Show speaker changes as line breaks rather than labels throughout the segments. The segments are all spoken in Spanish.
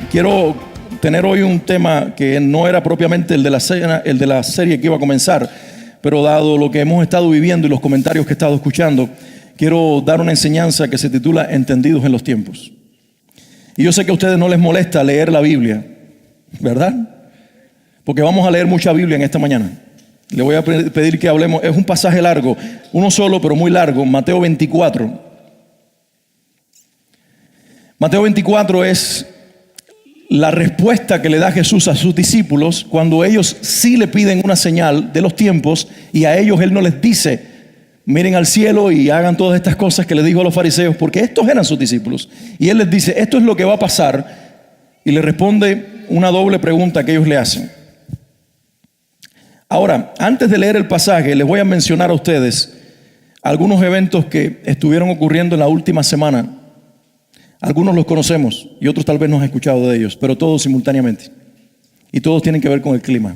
quiero tener hoy un tema que no era propiamente el de la serie que iba a comenzar, pero dado lo que hemos estado viviendo y los comentarios que he estado escuchando, quiero dar una enseñanza que se titula Entendidos en los tiempos. Y yo sé que a ustedes no les molesta leer la Biblia, ¿verdad? Porque vamos a leer mucha Biblia en esta mañana. Le voy a pedir que hablemos, es un pasaje largo, uno solo pero muy largo, Mateo 24. Mateo 24 es la respuesta que le da Jesús a sus discípulos cuando ellos sí le piden una señal de los tiempos, y a ellos Él no les dice, miren al cielo y hagan todas estas cosas que le dijo a los fariseos, porque estos eran sus discípulos. Y Él les dice, esto es lo que va a pasar, y le responde una doble pregunta que ellos le hacen. Ahora, antes de leer el pasaje, les voy a mencionar a ustedes algunos eventos que estuvieron ocurriendo en la última semana. Algunos los conocemos y otros tal vez no han escuchado de ellos, pero todos simultáneamente. Y todos tienen que ver con el clima.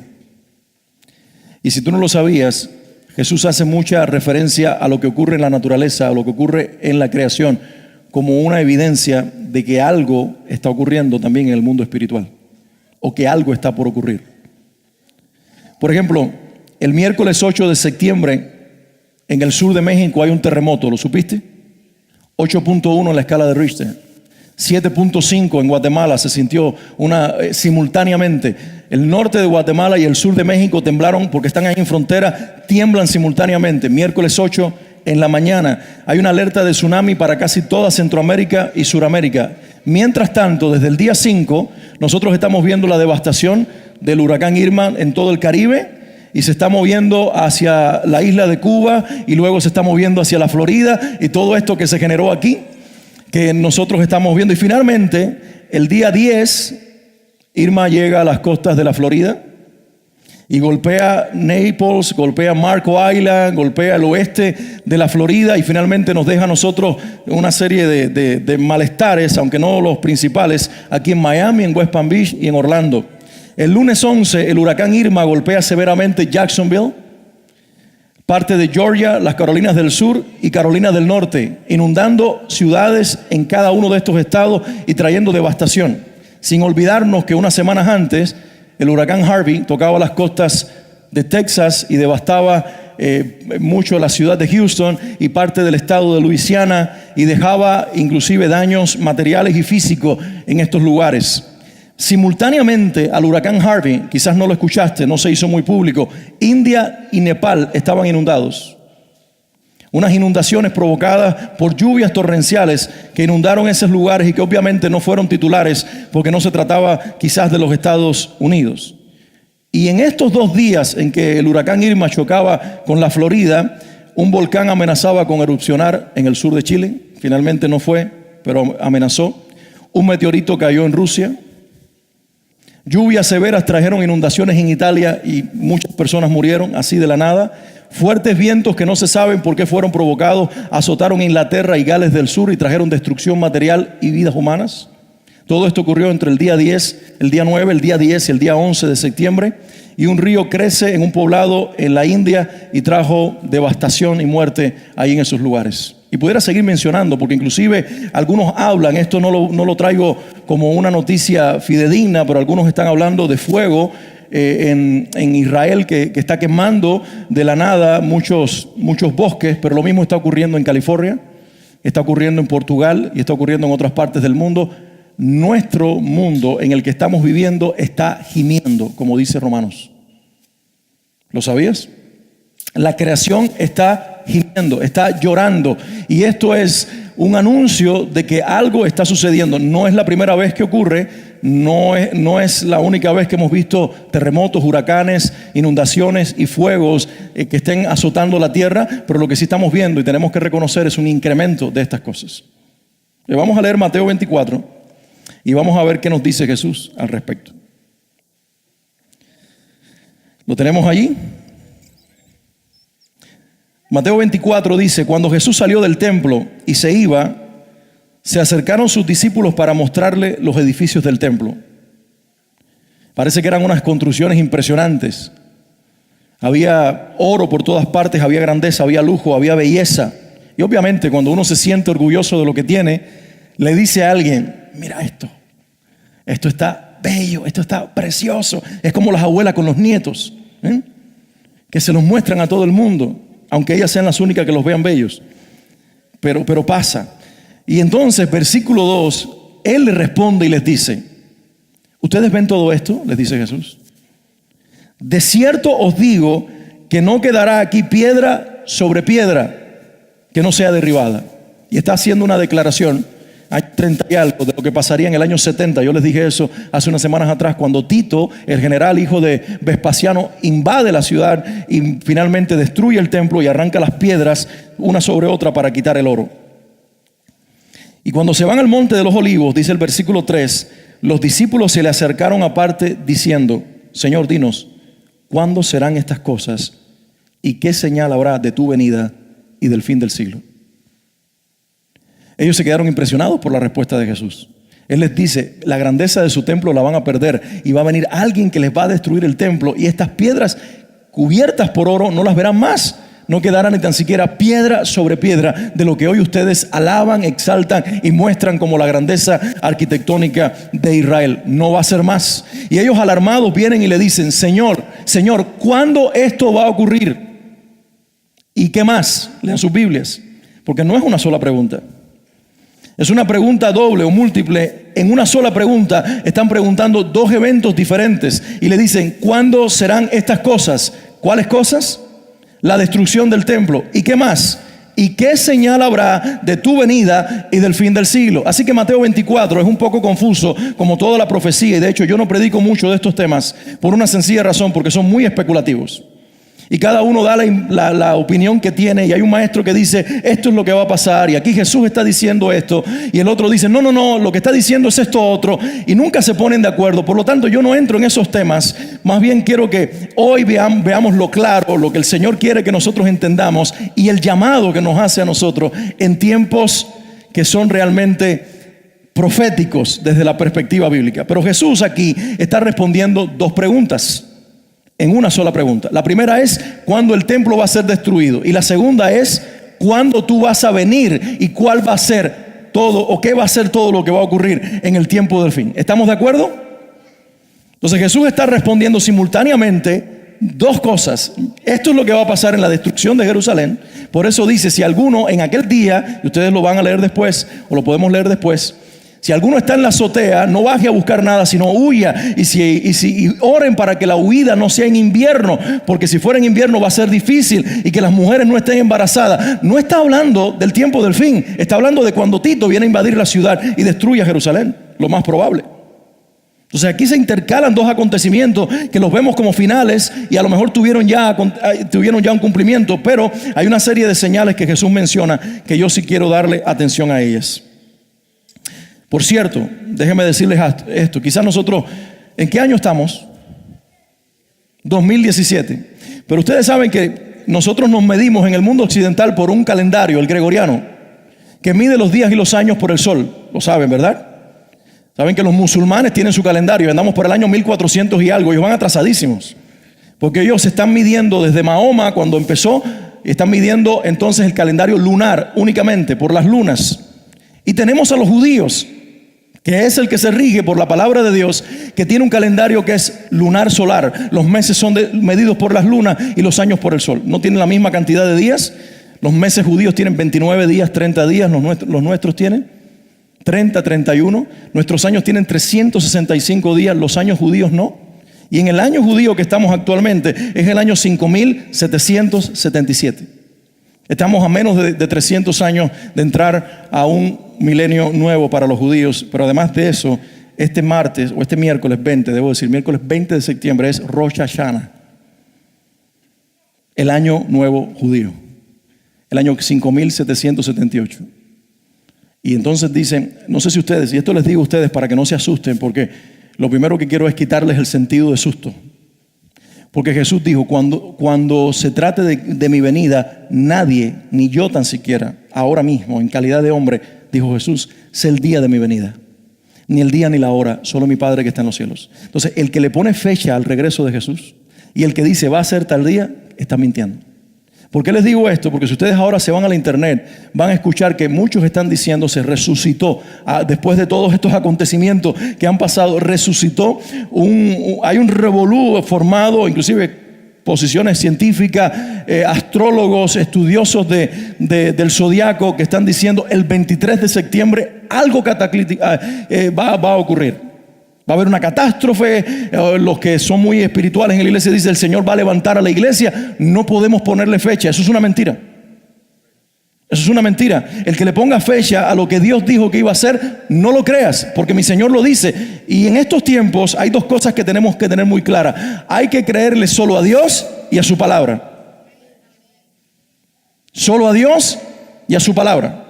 Y si tú no lo sabías, Jesús hace mucha referencia a lo que ocurre en la naturaleza, a lo que ocurre en la creación, como una evidencia de que algo está ocurriendo también en el mundo espiritual, o que algo está por ocurrir. Por ejemplo, el miércoles 8 de septiembre, en el sur de México hay un terremoto, ¿lo supiste? 8.1 en la escala de Richter. 7.5 en Guatemala se sintió simultáneamente. El norte de Guatemala y el sur de México temblaron porque están ahí en frontera, tiemblan simultáneamente. Miércoles 8 en la mañana hay una alerta de tsunami para casi toda Centroamérica y Suramérica. Mientras tanto, desde el día 5, nosotros estamos viendo la devastación del huracán Irma en todo el Caribe, y se está moviendo hacia la isla de Cuba, y luego se está moviendo hacia la Florida, y todo esto que se generó aquí, que nosotros estamos viendo. Y finalmente, el día 10, Irma llega a las costas de la Florida y golpea Naples, golpea Marco Island, golpea el oeste de la Florida, y finalmente nos deja a nosotros una serie de malestares, aunque no los principales, aquí en Miami, en West Palm Beach y en Orlando. El lunes 11, el huracán Irma golpea severamente Jacksonville, parte de Georgia, las Carolinas del Sur y Carolina del Norte, inundando ciudades en cada uno de estos estados y trayendo devastación. Sin olvidarnos que unas semanas antes, el huracán Harvey tocaba las costas de Texas y devastaba mucho la ciudad de Houston y parte del estado de Luisiana, y dejaba inclusive daños materiales y físicos en estos lugares. Simultáneamente al huracán Harvey, quizás no lo escuchaste, no se hizo muy público, India y Nepal estaban inundados. Unas inundaciones provocadas por lluvias torrenciales que inundaron esos lugares y que obviamente no fueron titulares porque no se trataba quizás de los Estados Unidos. Y en estos 2 días en que el huracán Irma chocaba con la Florida, un volcán amenazaba con erupcionar en el sur de Chile. Finalmente no fue, pero amenazó. Un meteorito cayó en Rusia. Lluvias severas trajeron inundaciones en Italia y muchas personas murieron así de la nada. Fuertes vientos que no se saben por qué fueron provocados azotaron Inglaterra y Gales del Sur y trajeron destrucción material y vidas humanas. Todo esto ocurrió entre el día 10, el día 9, el día 10 y el día 11 de septiembre. Y un río crece en un poblado en la India y trajo devastación y muerte ahí en esos lugares. Y pudiera seguir mencionando, porque inclusive algunos hablan, esto no lo traigo como una noticia fidedigna, pero algunos están hablando de fuego en Israel que está quemando de la nada muchos bosques, pero lo mismo está ocurriendo en California, está ocurriendo en Portugal y está ocurriendo en otras partes del mundo. Nuestro mundo en el que estamos viviendo está gimiendo, como dice Romanos. ¿Lo sabías? La creación está gimiendo, está llorando, y esto es un anuncio de que algo está sucediendo. No es la primera vez que ocurre, no es la única vez que hemos visto terremotos, huracanes, inundaciones y fuegos que estén azotando la tierra, pero lo que sí estamos viendo y tenemos que reconocer es un incremento de estas cosas. Le vamos a leer Mateo 24 y vamos a ver qué nos dice Jesús al respecto. ¿Lo tenemos allí? Mateo 24 dice: cuando Jesús salió del templo y se iba, se acercaron sus discípulos para mostrarle los edificios del templo. Parece que eran unas construcciones impresionantes. Había oro por todas partes, había grandeza, había lujo, había belleza. Y obviamente cuando uno se siente orgulloso de lo que tiene, le dice a alguien: mira esto. Esto está bello, esto está precioso. Es como las abuelas con los nietos, que se los muestran a todo el mundo, aunque ellas sean las únicas que los vean bellos. Pero pasa. Y entonces, versículo 2, Él le responde y les dice: ¿ustedes ven todo esto?, les dice Jesús. De cierto os digo que no quedará aquí piedra sobre piedra que no sea derribada. Y está haciendo una declaración. Hay 30 y algo de lo que pasaría en el año 70. Yo les dije eso hace unas semanas atrás, cuando Tito, el general hijo de Vespasiano, invade la ciudad y finalmente destruye el templo y arranca las piedras una sobre otra para quitar el oro. Y cuando se van al monte de los olivos, dice el versículo 3, los discípulos se le acercaron aparte diciendo: Señor, dinos, ¿cuándo serán estas cosas? ¿Y qué señal habrá de tu venida y del fin del siglo? Ellos se quedaron impresionados por la respuesta de Jesús. Él les dice: la grandeza de su templo la van a perder y va a venir alguien que les va a destruir el templo, y estas piedras cubiertas por oro no las verán más. No quedará ni tan siquiera piedra sobre piedra de lo que hoy ustedes alaban, exaltan y muestran como la grandeza arquitectónica de Israel. No va a ser más. Y ellos, alarmados, vienen y le dicen: Señor, Señor, ¿cuándo esto va a ocurrir? ¿Y qué más? Lean sus Biblias, porque no es una sola pregunta. Es una pregunta doble o múltiple. En una sola pregunta están preguntando dos eventos diferentes y le dicen: ¿cuándo serán estas cosas? ¿Cuáles cosas? La destrucción del templo. ¿Y qué más? ¿Y qué señal habrá de tu venida y del fin del siglo? Así que Mateo 24 es un poco confuso, como toda la profecía, y de hecho yo no predico mucho de estos temas por una sencilla razón, porque son muy especulativos. Y cada uno da la opinión que tiene, y hay un maestro que dice: esto es lo que va a pasar, y aquí Jesús está diciendo esto, y el otro dice: no, lo que está diciendo es esto otro, y nunca se ponen de acuerdo. Por lo tanto, yo no entro en esos temas. Más bien quiero que hoy veamos lo claro, lo que el Señor quiere que nosotros entendamos, y el llamado que nos hace a nosotros en tiempos que son realmente proféticos desde la perspectiva bíblica. Pero Jesús aquí está respondiendo dos preguntas en una sola pregunta. La primera es: ¿cuándo el templo va a ser destruido? Y la segunda es: ¿cuándo tú vas a venir? ¿Y cuál va a ser todo, o qué va a ser todo lo que va a ocurrir en el tiempo del fin? ¿Estamos de acuerdo? Entonces Jesús está respondiendo simultáneamente dos cosas. Esto es lo que va a pasar en la destrucción de Jerusalén. Por eso dice: si alguno en aquel día, y ustedes lo van a leer después, o lo podemos leer después, si alguno está en la azotea, no baje a buscar nada, sino huya. Y oren para que la huida no sea en invierno, porque si fuera en invierno va a ser difícil, y que las mujeres no estén embarazadas. No está hablando del tiempo del fin, está hablando de cuando Tito viene a invadir la ciudad y destruya Jerusalén, lo más probable. Entonces aquí se intercalan dos acontecimientos que los vemos como finales, y a lo mejor tuvieron ya un cumplimiento, pero hay una serie de señales que Jesús menciona que yo sí quiero darle atención a ellas. Por cierto, déjenme decirles esto. Quizás nosotros, ¿en qué año estamos? 2017. Pero ustedes saben que nosotros nos medimos en el mundo occidental por un calendario, el gregoriano, que mide los días y los años por el sol. Lo saben, ¿verdad? Saben que los musulmanes tienen su calendario. Andamos por el año 1400 y algo. Ellos van atrasadísimos, porque ellos se están midiendo desde Mahoma, cuando empezó, y están midiendo entonces el calendario lunar únicamente por las lunas. Y tenemos a los judíos, que es el que se rige por la palabra de Dios, que tiene un calendario que es lunar solar. Los meses son medidos por las lunas y los años por el sol. No tienen la misma cantidad de días. Los meses judíos tienen 29 días, 30 días. Los nuestros tienen 30, 31. Nuestros años tienen 365 días. Los años judíos no. Y en el año judío que estamos actualmente es el año 5777. Estamos a menos de 300 años de entrar a un milenio nuevo para los judíos. Pero además de eso, este miércoles 20, miércoles 20 de septiembre es Rosh Hashanah, el año nuevo judío, el año 5778. Y entonces dicen, no sé si ustedes, y esto les digo a ustedes para que no se asusten, porque lo primero que quiero es quitarles el sentido de susto. Porque Jesús dijo: cuando se trate de mi venida, nadie, ni yo tan siquiera, ahora mismo, en calidad de hombre, dijo Jesús, sé el día de mi venida. Ni el día ni la hora, solo mi Padre que está en los cielos. Entonces, el que le pone fecha al regreso de Jesús y el que dice va a ser tal día, está mintiendo. ¿Por qué les digo esto? Porque si ustedes ahora se van a la internet, van a escuchar que muchos están diciendo se resucitó. Después de todos estos acontecimientos que han pasado, resucitó. Hay un revolú formado, inclusive posiciones científicas, astrólogos, estudiosos del zodiaco que están diciendo el 23 de septiembre algo cataclítico va a ocurrir. Va a haber una catástrofe. Los que son muy espirituales en la iglesia dicen el Señor va a levantar a la iglesia. No podemos ponerle fecha. Eso es una mentira. Eso es una mentira. El que le ponga fecha a lo que Dios dijo que iba a hacer, no lo creas, porque mi Señor lo dice. Y en estos tiempos hay dos cosas que tenemos que tener muy claras. Hay que creerle solo a Dios y a su palabra. Solo a Dios y a su palabra.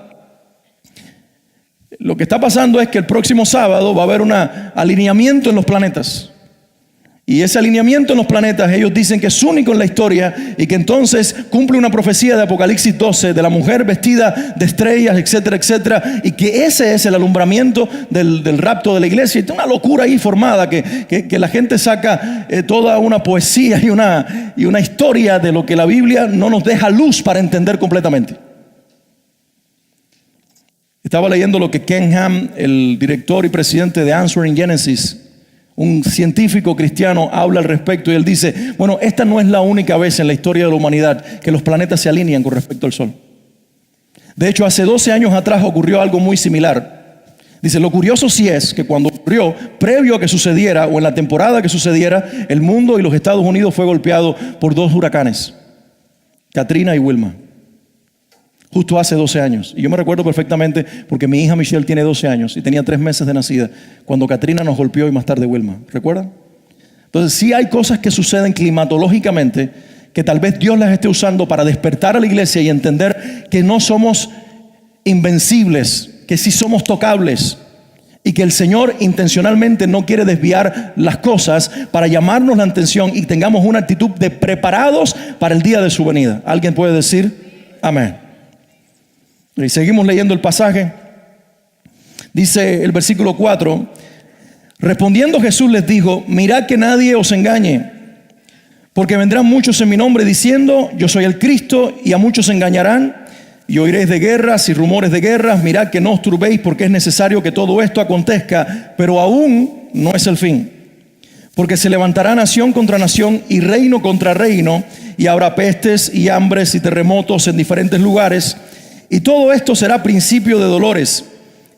Lo que está pasando es que el próximo sábado va a haber un alineamiento en los planetas. Y ese alineamiento en los planetas, ellos dicen que es único en la historia y que entonces cumple una profecía de Apocalipsis 12 de la mujer vestida de estrellas, etcétera, etcétera. Y que ese es el alumbramiento del rapto de la iglesia. Y una locura ahí formada que la gente saca toda una poesía y una historia de lo que la Biblia no nos deja luz para entender completamente. Estaba leyendo lo que Ken Ham, el director y presidente de Answering Genesis, un científico cristiano, habla al respecto. Y él dice, bueno, esta no es la única vez en la historia de la humanidad que los planetas se alinean con respecto al Sol. De hecho, hace 12 años atrás ocurrió algo muy similar. Dice, lo curioso sí es que cuando ocurrió, previo a que sucediera o en la temporada que sucediera, el mundo y los Estados Unidos fue golpeado por dos huracanes, Katrina y Wilma. Justo hace 12 años. Y yo me recuerdo perfectamente porque mi hija Michelle tiene 12 años y tenía 3 meses de nacida cuando Katrina nos golpeó y más tarde Wilma. ¿Recuerdan? Entonces sí hay cosas que suceden climatológicamente que tal vez Dios las esté usando para despertar a la iglesia y entender que no somos invencibles, que sí somos tocables. Y que el Señor intencionalmente no quiere desviar las cosas para llamarnos la atención y tengamos una actitud de preparados para el día de su venida. ¿Alguien puede decir amén? Y seguimos leyendo el pasaje. Dice el versículo 4: respondiendo Jesús les dijo, mirad que nadie os engañe, porque vendrán muchos en mi nombre diciendo, yo soy el Cristo, y a muchos engañarán, y oiréis de guerras y rumores de guerras. Mirad que no os turbéis, porque es necesario que todo esto acontezca, pero aún no es el fin. Porque se levantará nación contra nación y reino contra reino, y habrá pestes y hambres y terremotos en diferentes lugares. Y todo esto será principio de dolores.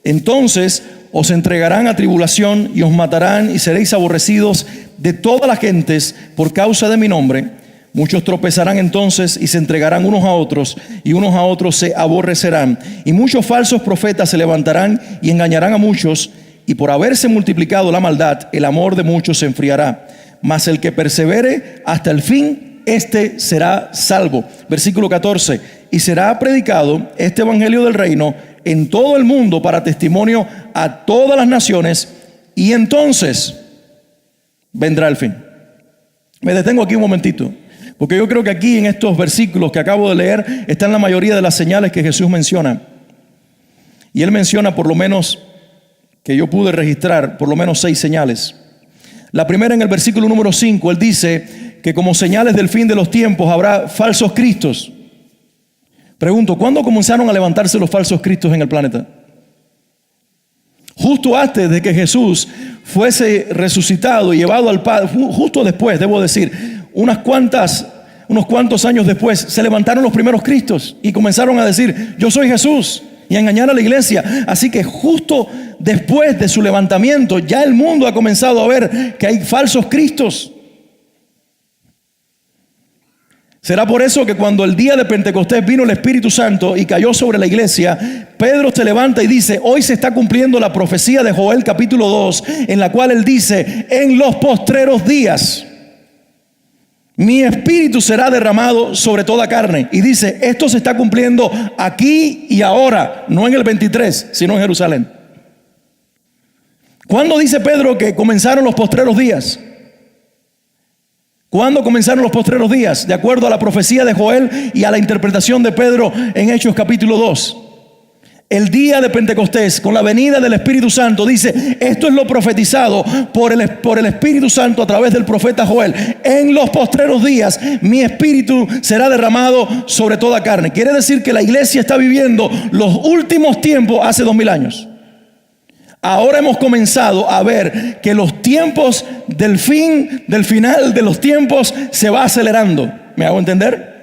Entonces os entregarán a tribulación y os matarán y seréis aborrecidos de todas las gentes por causa de mi nombre. Muchos tropezarán entonces y se entregarán unos a otros y unos a otros se aborrecerán. Y muchos falsos profetas se levantarán y engañarán a muchos. Y por haberse multiplicado la maldad, el amor de muchos se enfriará. Mas el que persevere hasta el fin, este será salvo. Versículo 14. Y será predicado este evangelio del reino en todo el mundo para testimonio a todas las naciones, y entonces vendrá el fin. Me detengo aquí un momentito, porque yo creo que aquí en estos versículos que acabo de leer están la mayoría de las señales que Jesús menciona. Y Él menciona, por lo menos que yo pude registrar, por lo menos 6 señales. La primera, en el versículo número 5, Él dice que como señales del fin de los tiempos habrá falsos cristos. Pregunto, ¿cuándo comenzaron a levantarse los falsos cristos en el planeta? Justo antes de que Jesús fuese resucitado y llevado al Padre, justo después, debo decir, unos cuantos años después, se levantaron los primeros cristos y comenzaron a decir, yo soy Jesús, y a engañar a la iglesia. Así que justo después de su levantamiento, ya el mundo ha comenzado a ver que hay falsos cristos. Será por eso que cuando el día de Pentecostés vino el Espíritu Santo y cayó sobre la iglesia, Pedro se levanta y dice, hoy se está cumpliendo la profecía de Joel capítulo 2, en la cual él dice, en los postreros días, mi espíritu será derramado sobre toda carne. Y dice, esto se está cumpliendo aquí y ahora, no en el 23, sino en Jerusalén. ¿Cuándo dice Pedro que comenzaron los postreros días? ¿Cuándo comenzaron los postreros días? De acuerdo a la profecía de Joel y a la interpretación de Pedro en Hechos capítulo 2. El día de Pentecostés, con la venida del Espíritu Santo, dice, esto es lo profetizado por el Espíritu Santo a través del profeta Joel. En los postreros días, mi Espíritu será derramado sobre toda carne. Quiere decir que la iglesia está viviendo los últimos tiempos hace 2000 años. Ahora hemos comenzado a ver que los tiempos del final de los tiempos se va acelerando. ¿Me hago entender?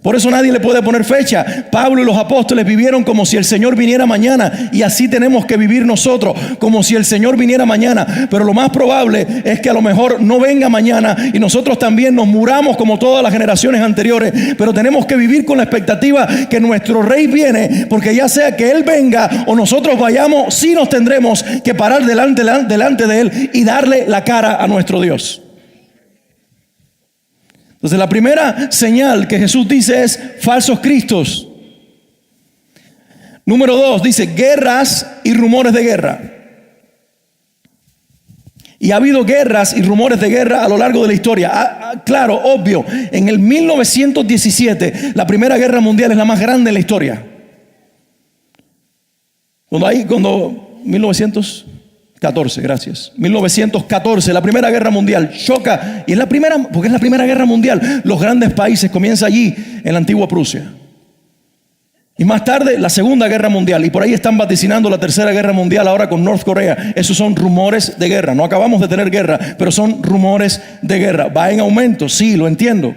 Por eso nadie le puede poner fecha. Pablo y los apóstoles vivieron como si el Señor viniera mañana, y así tenemos que vivir nosotros, como si el Señor viniera mañana. Pero lo más probable es que a lo mejor no venga mañana y nosotros también nos muramos como todas las generaciones anteriores. Pero tenemos que vivir con la expectativa que nuestro Rey viene, porque ya sea que Él venga o nosotros vayamos, sí nos tendremos que parar delante de Él y darle la cara a nuestro Dios. Entonces la primera señal que Jesús dice es falsos cristos. Número 2, dice guerras y rumores de guerra. Y ha habido guerras y rumores de guerra a lo largo de la historia. Claro, obvio, en el 1917 la Primera Guerra Mundial es la más grande en la historia. Cuando 1914, gracias. 1914, la Primera Guerra Mundial choca, y porque es la Primera Guerra Mundial. Los grandes países comienza allí en la antigua Prusia. Y más tarde la Segunda Guerra Mundial, y por ahí están vaticinando la Tercera Guerra Mundial ahora con North Korea. Esos son rumores de guerra. No acabamos de tener guerra, pero son rumores de guerra. Va en aumento, sí, lo entiendo.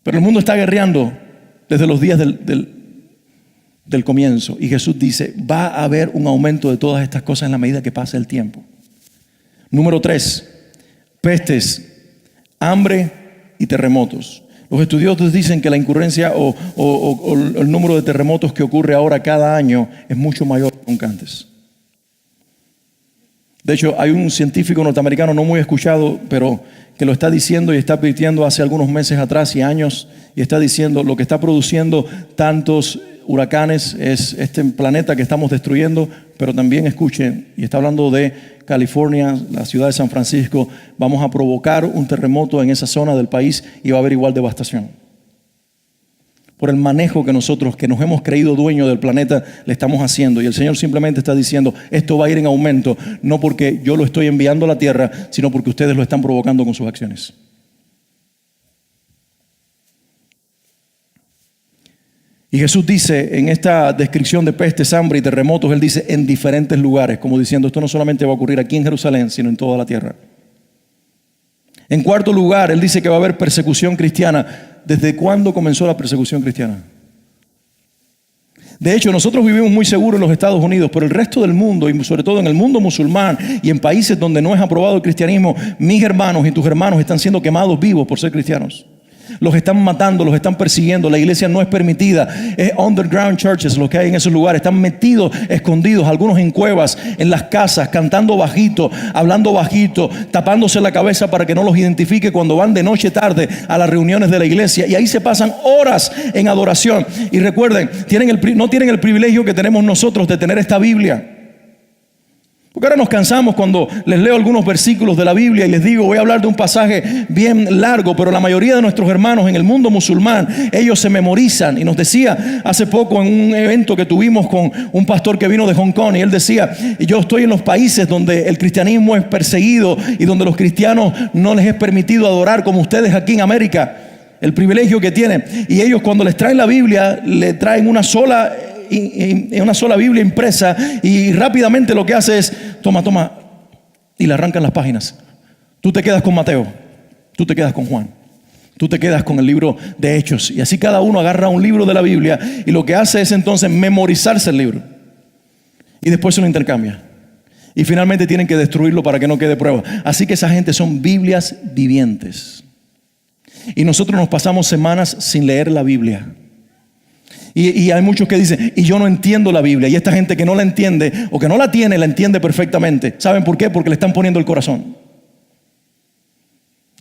Pero el mundo está guerreando desde los días del comienzo, y Jesús dice, va a haber un aumento de todas estas cosas en la medida que pase el tiempo. Número 3, pestes, hambre y terremotos. Los estudiosos dicen que la incurrencia o el número de terremotos que ocurre ahora cada año es mucho mayor que nunca antes. De hecho, hay un científico norteamericano no muy escuchado, pero que lo está diciendo y está advirtiendo hace algunos meses atrás y años, y está diciendo lo que está produciendo tantos huracanes es este planeta que estamos destruyendo. Pero también escuchen, y está hablando de California, la ciudad de San Francisco, vamos a provocar un terremoto en esa zona del país y va a haber igual devastación. Por el manejo que nosotros, que nos hemos creído dueños del planeta, le estamos haciendo. Y el Señor simplemente está diciendo, esto va a ir en aumento, no porque yo lo estoy enviando a la tierra, sino porque ustedes lo están provocando con sus acciones. Y Jesús dice en esta descripción de pestes, hambre y terremotos, Él dice en diferentes lugares, como diciendo, esto no solamente va a ocurrir aquí en Jerusalén, sino en toda la tierra. En cuarto lugar, Él dice que va a haber persecución cristiana. ¿Desde cuándo comenzó la persecución cristiana? De hecho, nosotros vivimos muy seguros en los Estados Unidos, pero el resto del mundo, y sobre todo en el mundo musulmán y en países donde no es aprobado el cristianismo, mis hermanos y tus hermanos están siendo quemados vivos por ser cristianos. Los están matando, los están persiguiendo. La iglesia no es permitida. Es underground churches lo que hay en esos lugares. Están metidos, escondidos, algunos en cuevas, en las casas, cantando bajito, hablando bajito, tapándose la cabeza para que no los identifique cuando van de noche tarde a las reuniones de la iglesia. Y ahí se pasan horas en adoración. Y recuerden, no tienen el privilegio que tenemos nosotros de tener esta Biblia. Porque ahora nos cansamos cuando les leo algunos versículos de la Biblia y les digo, voy a hablar de un pasaje bien largo, pero la mayoría de nuestros hermanos en el mundo musulmán, ellos se memorizan. Y nos decía hace poco en un evento que tuvimos con un pastor que vino de Hong Kong, y él decía, yo estoy en los países donde el cristianismo es perseguido y donde los cristianos no les es permitido adorar como ustedes aquí en América, el privilegio que tienen. Y ellos cuando les traen la Biblia, le traen una sola Biblia impresa, y rápidamente lo que hace es toma y le arrancan las páginas. Tú te quedas con Mateo, tú te quedas con Juan, tú te quedas con el libro de Hechos, y así cada uno agarra un libro de la Biblia y lo que hace es entonces memorizarse el libro y después se lo intercambia y finalmente tienen que destruirlo para que no quede prueba. Así que esa gente son Biblias vivientes, y nosotros nos pasamos semanas sin leer la Biblia. Y hay muchos que dicen, y yo no entiendo la Biblia. Y esta gente que no la entiende o que no la tiene, la entiende perfectamente. ¿Saben por qué? Porque le están poniendo el corazón.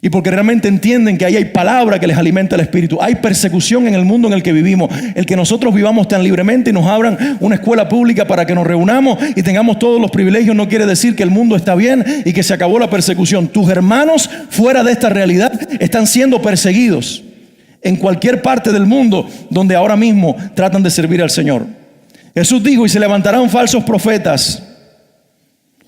Y porque realmente entienden que ahí hay palabra que les alimenta el espíritu. Hay persecución en el mundo en el que vivimos. El que nosotros vivamos tan libremente y nos abran una escuela pública para que nos reunamos y tengamos todos los privilegios no quiere decir que el mundo está bien y que se acabó la persecución. Tus hermanos fuera de esta realidad están siendo perseguidos en cualquier parte del mundo donde ahora mismo tratan de servir al Señor. Jesús dijo, y se levantarán falsos profetas.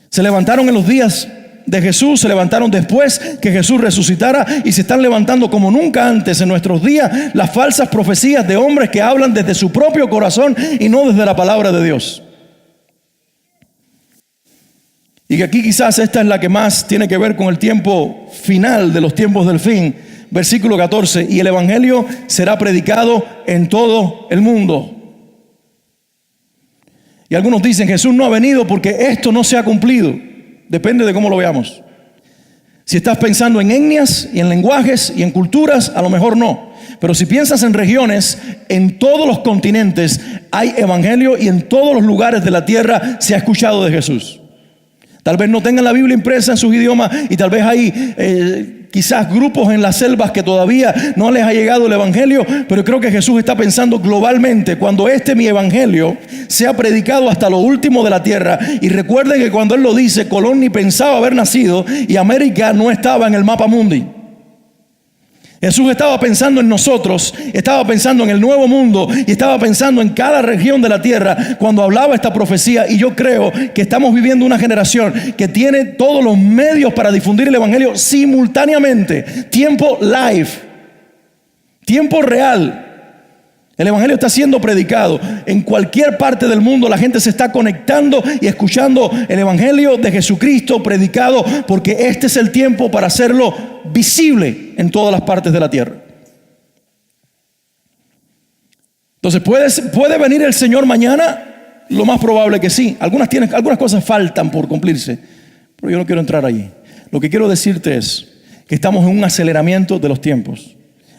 Se levantaron en los días de Jesús, se levantaron después que Jesús resucitara y se están levantando como nunca antes en nuestros días las falsas profecías de hombres que hablan desde su propio corazón y no desde la palabra de Dios. Y que aquí quizás esta es la que más tiene que ver con el tiempo final de los tiempos del fin. Versículo 14, y el evangelio será predicado en todo el mundo. Y algunos dicen, Jesús no ha venido porque esto no se ha cumplido. Depende de cómo lo veamos. Si estás pensando en etnias y en lenguajes y en culturas, a lo mejor no. Pero si piensas en regiones, en todos los continentes hay evangelio y en todos los lugares de la tierra se ha escuchado de Jesús. Tal vez no tengan la Biblia impresa en sus idiomas y tal vez hay quizás grupos en las selvas que todavía no les ha llegado el evangelio, pero creo que Jesús está pensando globalmente, cuando mi evangelio sea predicado hasta lo último de la tierra. Y recuerden que cuando Él lo dice, Colón ni pensaba haber nacido y América no estaba en el mapa mundi. Jesús estaba pensando en nosotros, estaba pensando en el nuevo mundo y estaba pensando en cada región de la tierra cuando hablaba esta profecía. Y yo creo que estamos viviendo una generación que tiene todos los medios para difundir el evangelio simultáneamente. Tiempo live, tiempo real. El evangelio está siendo predicado en cualquier parte del mundo. La gente se está conectando y escuchando el evangelio de Jesucristo predicado, porque este es el tiempo para hacerlo visible en todas las partes de la tierra. Entonces, ¿puede venir el Señor mañana? Lo más probable que sí. Algunas cosas faltan por cumplirse, pero yo no quiero entrar allí. Lo que quiero decirte es que estamos en un aceleramiento de los tiempos,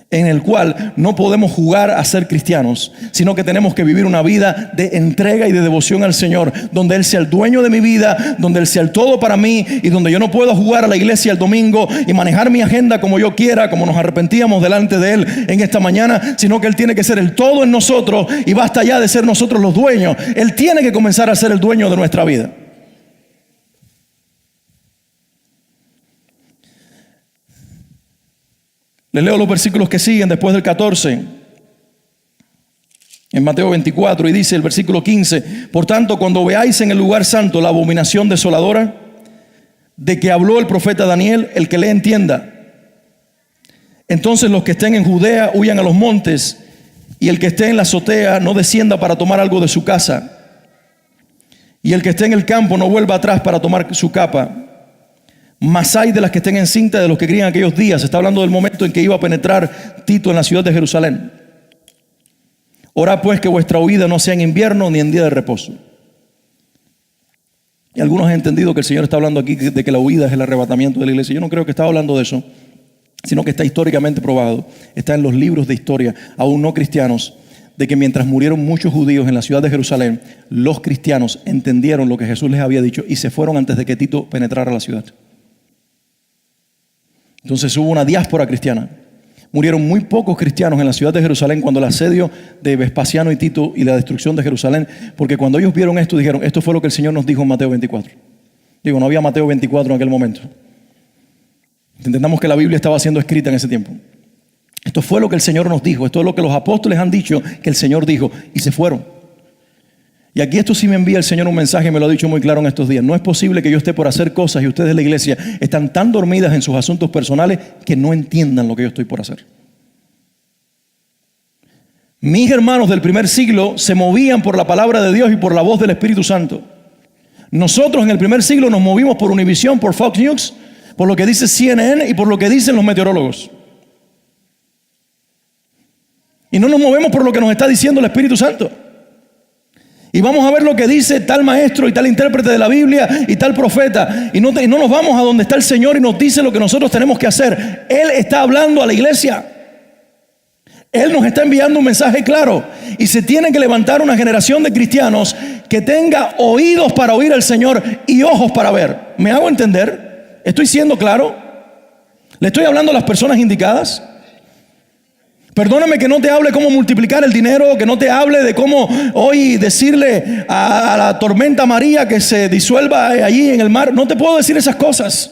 en el cual no podemos jugar a ser cristianos, sino que tenemos que vivir una vida de entrega y de devoción al Señor, donde Él sea el dueño de mi vida, donde Él sea el todo para mí y donde yo no puedo jugar a la iglesia el domingo y manejar mi agenda como yo quiera, como nos arrepentíamos delante de Él en esta mañana, sino que Él tiene que ser el todo en nosotros y basta ya de ser nosotros los dueños. Él tiene que comenzar a ser el dueño de nuestra vida. Les leo los versículos que siguen después del 14. En Mateo 24, y dice el versículo 15: por tanto, cuando veáis en el lugar santo la abominación desoladora de que habló el profeta Daniel, el que le entienda, entonces los que estén en Judea huyan a los montes, y el que esté en la azotea no descienda para tomar algo de su casa, y el que esté en el campo no vuelva atrás para tomar su capa. Mas hay de las que estén encintas, de los que crían aquellos días. Está hablando del momento en que iba a penetrar Tito en la ciudad de Jerusalén. Orad pues que vuestra huida no sea en invierno ni en día de reposo. Y algunos han entendido que el Señor está hablando aquí de que la huida es el arrebatamiento de la iglesia. Yo no creo que está hablando de eso, sino que está históricamente probado. Está en los libros de historia, aún no cristianos, de que mientras murieron muchos judíos en la ciudad de Jerusalén, los cristianos entendieron lo que Jesús les había dicho y se fueron antes de que Tito penetrara la ciudad. Entonces hubo una diáspora cristiana. Murieron muy pocos cristianos en la ciudad de Jerusalén cuando el asedio de Vespasiano y Tito y la destrucción de Jerusalén, porque cuando ellos vieron esto dijeron, esto fue lo que el Señor nos dijo en Mateo 24. Digo, no había Mateo 24 en aquel momento. Entendamos que la Biblia estaba siendo escrita en ese tiempo. Esto fue lo que el Señor nos dijo, esto es lo que los apóstoles han dicho que el Señor dijo, y se fueron. Y aquí esto sí me envía el Señor un mensaje y me lo ha dicho muy claro en estos días. No es posible que yo esté por hacer cosas y ustedes de la iglesia están tan dormidas en sus asuntos personales que no entiendan lo que yo estoy por hacer. Mis hermanos del primer siglo se movían por la palabra de Dios y por la voz del Espíritu Santo. Nosotros en el primer siglo nos movimos por Univision, por Fox News, por lo que dice CNN y por lo que dicen los meteorólogos. Y no nos movemos por lo que nos está diciendo el Espíritu Santo. Y vamos a ver lo que dice tal maestro y tal intérprete de la Biblia y tal profeta. Y no nos vamos a donde está el Señor y nos dice lo que nosotros tenemos que hacer. Él está hablando a la iglesia. Él nos está enviando un mensaje claro. Y se tiene que levantar una generación de cristianos que tenga oídos para oír al Señor y ojos para ver. ¿Me hago entender? ¿Estoy siendo claro? ¿Le estoy hablando a las personas indicadas? Perdóname que no te hable cómo multiplicar el dinero, que no te hable de cómo hoy decirle a la tormenta María que se disuelva allí en el mar. No te puedo decir esas cosas.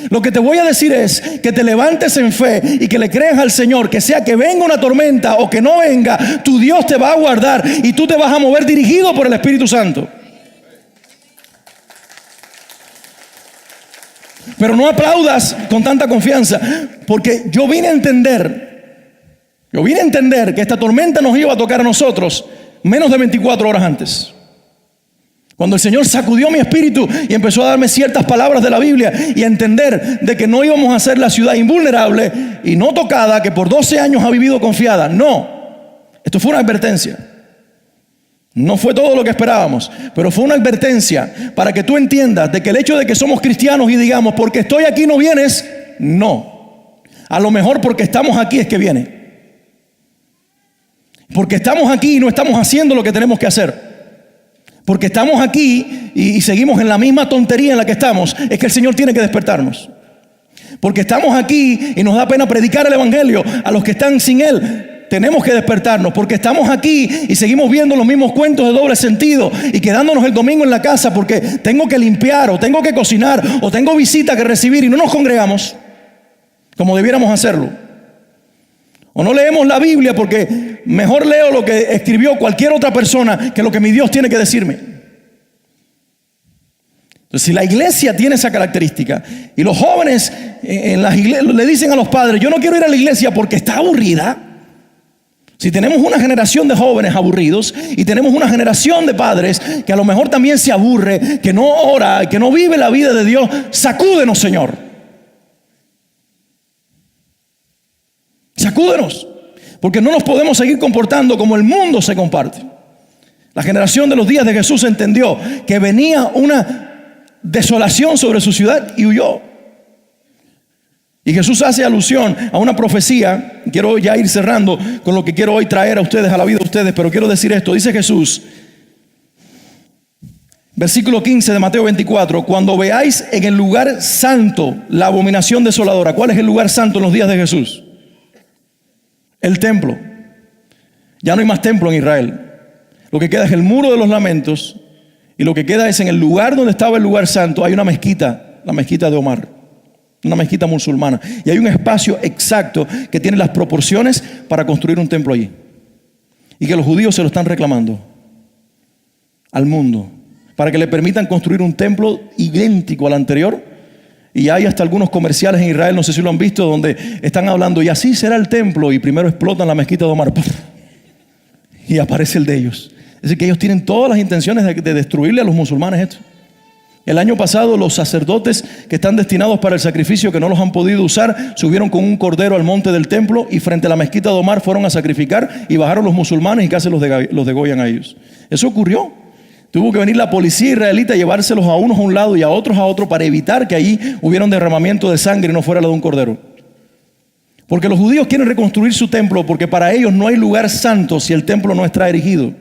Lo que te voy a decir es que te levantes en fe y que le creas al Señor, que sea que venga una tormenta o que no venga, tu Dios te va a guardar y tú te vas a mover dirigido por el Espíritu Santo. Pero no aplaudas con tanta confianza, porque yo vine a entender que esta tormenta nos iba a tocar a nosotros menos de 24 horas antes. Cuando el Señor sacudió mi espíritu y empezó a darme ciertas palabras de la Biblia y a entender de que no íbamos a ser la ciudad invulnerable y no tocada, que por 12 años ha vivido confiada. No, esto fue una advertencia. No fue todo lo que esperábamos, pero fue una advertencia para que tú entiendas de que el hecho de que somos cristianos y digamos, porque estoy aquí no vienes, no. A lo mejor porque estamos aquí es que viene. Porque estamos aquí y no estamos haciendo lo que tenemos que hacer. Porque estamos aquí y seguimos en la misma tontería en la que estamos, es que el Señor tiene que despertarnos. Porque estamos aquí y nos da pena predicar el Evangelio a los que están sin Él. Tenemos que despertarnos. Porque estamos aquí y seguimos viendo los mismos cuentos de doble sentido y quedándonos el domingo en la casa porque tengo que limpiar o tengo que cocinar o tengo visita que recibir y no nos congregamos como debiéramos hacerlo. O no leemos la Biblia porque mejor leo lo que escribió cualquier otra persona que lo que mi Dios tiene que decirme. Entonces, si la iglesia tiene esa característica y los jóvenes en las iglesias le dicen a los padres, yo no quiero ir a la iglesia porque está aburrida. Si tenemos una generación de jóvenes aburridos y tenemos una generación de padres que a lo mejor también se aburre, que no ora, que no vive la vida de Dios, sacúdenos, Señor. Sacúdenos, porque no nos podemos seguir comportando como el mundo se comparte. La generación de los días de Jesús entendió que venía una desolación sobre su ciudad y huyó. Y Jesús hace alusión a una profecía. Quiero ya ir cerrando con lo que quiero hoy traer a ustedes, a la vida de ustedes, pero quiero decir esto. Dice Jesús, versículo 15 de Mateo 24, cuando veáis en el lugar santo la abominación desoladora. ¿Cuál es el lugar santo en los días de Jesús? El templo. Ya no hay más templo en Israel. Lo que queda es el muro de los lamentos. Y lo que queda es en el lugar donde estaba el lugar santo. Hay una mezquita, la mezquita de Omar, una mezquita musulmana. Y hay un espacio exacto que tiene las proporciones para construir un templo allí. Y que los judíos se lo están reclamando al mundo, para que le permitan construir un templo idéntico al anterior. Y hay hasta algunos comerciales en Israel, no sé si lo han visto, donde están hablando, y así será el templo, y primero explotan la mezquita de Omar, ¡puf! Y aparece el de ellos. Es decir, que ellos tienen todas las intenciones de destruirle a los musulmanes esto. El año pasado los sacerdotes que están destinados para el sacrificio, que no los han podido usar, subieron con un cordero al monte del templo y frente a la mezquita de Omar fueron a sacrificar, y bajaron los musulmanes y casi los degollan a ellos. Eso ocurrió. Tuvo que venir la policía israelita a llevárselos a unos a un lado y a otros a otro para evitar que allí hubiera un derramamiento de sangre y no fuera la de un cordero. Porque los judíos quieren reconstruir su templo porque para ellos no hay lugar santo si el templo no está erigido.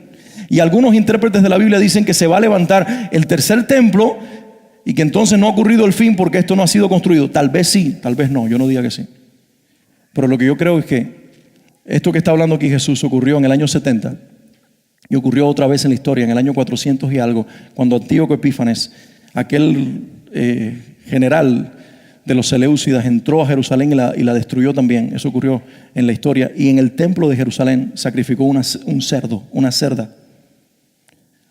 Y algunos intérpretes de la Biblia dicen que se va a levantar el tercer templo y que entonces no ha ocurrido el fin porque esto no ha sido construido. Tal vez sí, tal vez no, yo no diga que sí. Pero lo que yo creo es que esto que está hablando aquí Jesús ocurrió en el año 70. Y ocurrió otra vez en la historia, en el año 400 y algo, cuando Antíoco Epífanes, aquel general de los Seleucidas, entró a Jerusalén y la destruyó también. Eso ocurrió en la historia. Y en el templo de Jerusalén sacrificó un cerdo, una cerda.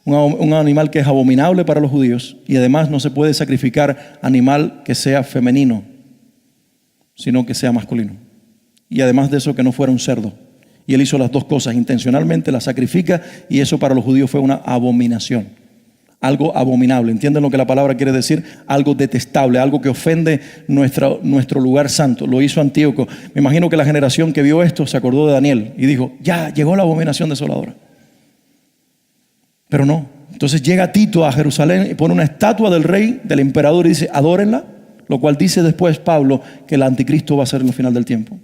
Un animal que es abominable para los judíos. Y además no se puede sacrificar animal que sea femenino, sino que sea masculino. Y además de eso, que no fuera un cerdo. Y él hizo las dos cosas, intencionalmente la sacrifica, y eso para los judíos fue una abominación. Algo abominable. ¿Entienden lo que la palabra quiere decir? Algo detestable, algo que ofende nuestro lugar santo. Lo hizo Antíoco. Me imagino que la generación que vio esto se acordó de Daniel y dijo, ya llegó la abominación desoladora. Pero no. Entonces llega Tito a Jerusalén y pone una estatua del rey, del emperador, y dice, adórenla. Lo cual dice después Pablo que el anticristo va a ser en el final del tiempo.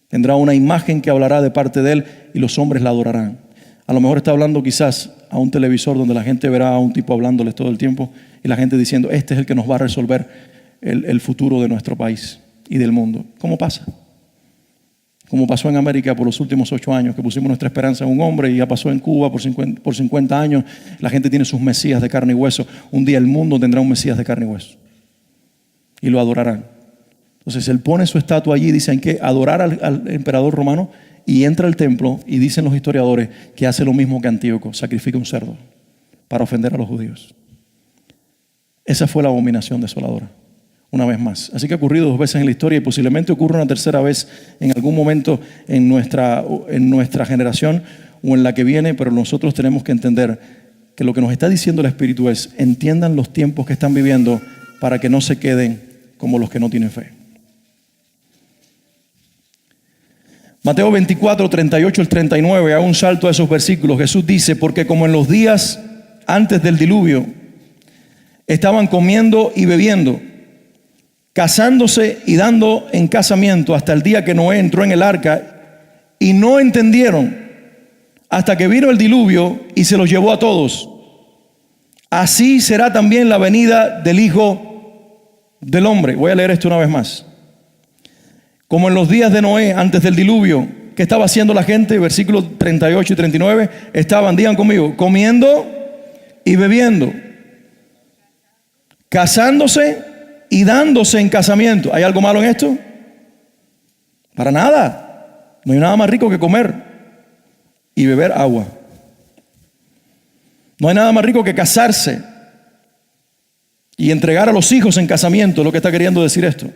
Tendrá una imagen que hablará de parte de él y los hombres la adorarán. A lo mejor está hablando quizás a un televisor donde la gente verá a un tipo hablándoles todo el tiempo y la gente diciendo, este es el que nos va a resolver el futuro de nuestro país y del mundo. ¿Cómo pasa? Como pasó en América por los últimos 8 años, que pusimos nuestra esperanza en un hombre, y ya pasó en Cuba por 50 años. La gente tiene sus mesías de carne y hueso. Un día el mundo tendrá un mesías de carne y hueso. y lo adorarán. Entonces él pone su estatua allí, dice hay que adorar al emperador romano, y entra al templo y dicen los historiadores que hace lo mismo que Antíoco, sacrifica un cerdo para ofender a los judíos. Esa fue la abominación desoladora, una vez más. Así que ha ocurrido 2 veces en la historia y posiblemente ocurra una tercera vez en algún momento en nuestra generación o en la que viene, pero nosotros tenemos que entender que lo que nos está diciendo el Espíritu es: entiendan los tiempos que están viviendo para que no se queden como los que no tienen fe. Mateo 24, 38 al 39, hago un salto a esos versículos. Jesús dice: porque como en los días antes del diluvio estaban comiendo y bebiendo, casándose y dando en casamiento hasta el día que Noé entró en el arca, y no entendieron hasta que vino el diluvio y se los llevó a todos. Así será también la venida del Hijo del Hombre. Voy a leer esto una vez más. Como en los días de Noé, antes del diluvio, ¿qué estaba haciendo la gente? Versículos 38 y 39. Estaban, digan conmigo, comiendo y bebiendo, casándose y dándose en casamiento. ¿Hay algo malo en esto? Para nada. No hay nada más rico que comer y beber agua. No hay nada más rico que casarse y entregar a los hijos en casamiento, es lo que está queriendo decir esto.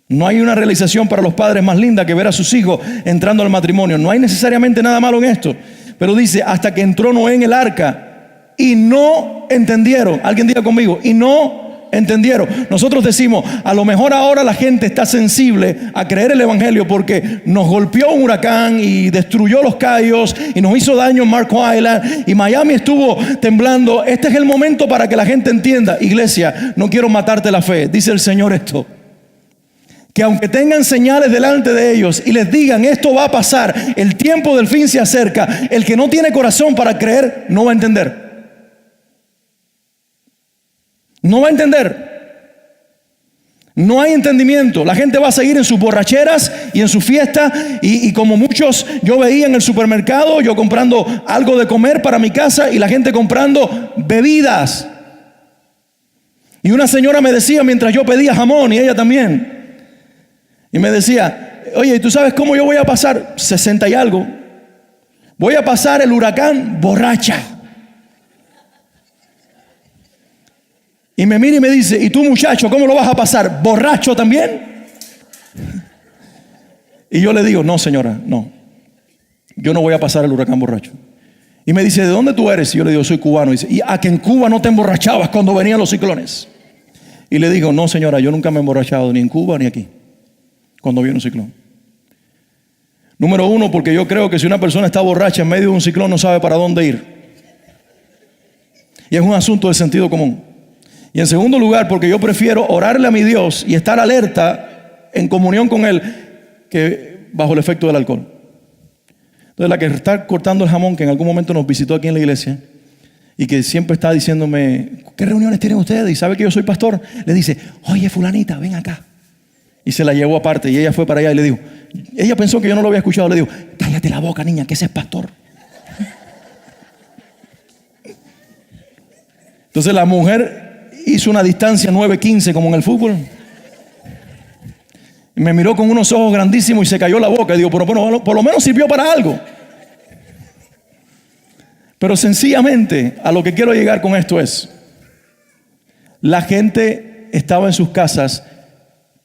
No hay una realización para los padres más linda que ver a sus hijos entrando al matrimonio. No hay necesariamente nada malo en esto. Pero dice, hasta que entró Noé en el arca y no entendieron. Alguien diga conmigo, y no entendieron. Nosotros decimos, a lo mejor ahora la gente está sensible a creer el evangelio porque nos golpeó un huracán y destruyó los cayos y nos hizo daño en Marco Island y Miami estuvo temblando. Este es el momento para que la gente entienda. Iglesia, no quiero matarte la fe. Dice el Señor esto: que aunque tengan señales delante de ellos y les digan esto va a pasar, el tiempo del fin se acerca, el que no tiene corazón para creer no va a entender. No va a entender. No hay entendimiento. La gente va a seguir en sus borracheras y en su fiesta y como muchos yo veía en el supermercado, yo comprando algo de comer para mi casa y la gente comprando bebidas. Y una señora me decía mientras yo pedía jamón, y ella también, y me decía, oye, ¿tú sabes cómo yo voy a pasar? 60 y algo. Voy a pasar el huracán borracha. Y me mira y me dice, ¿y tú, muchacho, cómo lo vas a pasar? ¿Borracho también? Y yo le digo, no, señora, no. Yo no voy a pasar el huracán borracho. Y me dice, ¿de dónde tú eres? Y yo le digo, soy cubano. Y dice, ¿y a que en Cuba no te emborrachabas cuando venían los ciclones? Y le digo, no, señora, yo nunca me he emborrachado ni en Cuba ni aquí cuando viene un ciclón. Número uno, porque yo creo que si una persona está borracha en medio de un ciclón no sabe para dónde ir. Y es un asunto de sentido común. Y en segundo lugar, porque yo prefiero orarle a mi Dios y estar alerta en comunión con Él que bajo el efecto del alcohol. Entonces la que está cortando el jamón, que en algún momento nos visitó aquí en la iglesia y que siempre está diciéndome, ¿qué reuniones tienen ustedes? Y sabe que yo soy pastor. Le dice, oye, fulanita, ven acá. Y se la llevó aparte y ella fue para allá y le dijo, ella pensó que yo no lo había escuchado, le dijo, cállate la boca, niña, que ese es pastor. Entonces la mujer hizo una distancia 9-15 como en el fútbol. Y me miró con unos ojos grandísimos y se cayó la boca. Y digo, pero bueno, por lo menos sirvió para algo. Pero sencillamente a lo que quiero llegar con esto es, la gente estaba en sus casas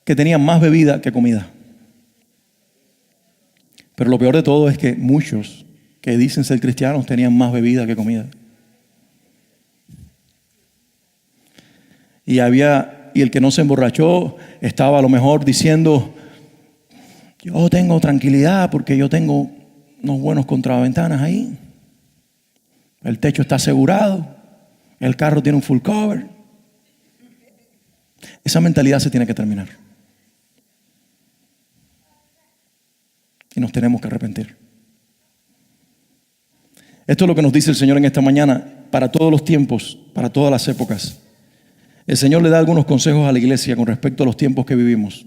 que tenían más bebida que comida. Pero lo peor de todo es que muchos que dicen ser cristianos tenían más bebida que comida. Y el que no se emborrachó estaba a lo mejor diciendo, yo tengo tranquilidad porque yo tengo unos buenos contraventanas ahí. El techo está asegurado. El carro tiene un full cover. Esa mentalidad se tiene que terminar. Y nos tenemos que arrepentir. Esto es lo que nos dice el Señor en esta mañana, para todos los tiempos, para todas las épocas. El Señor le da algunos consejos a la iglesia con respecto a los tiempos que vivimos.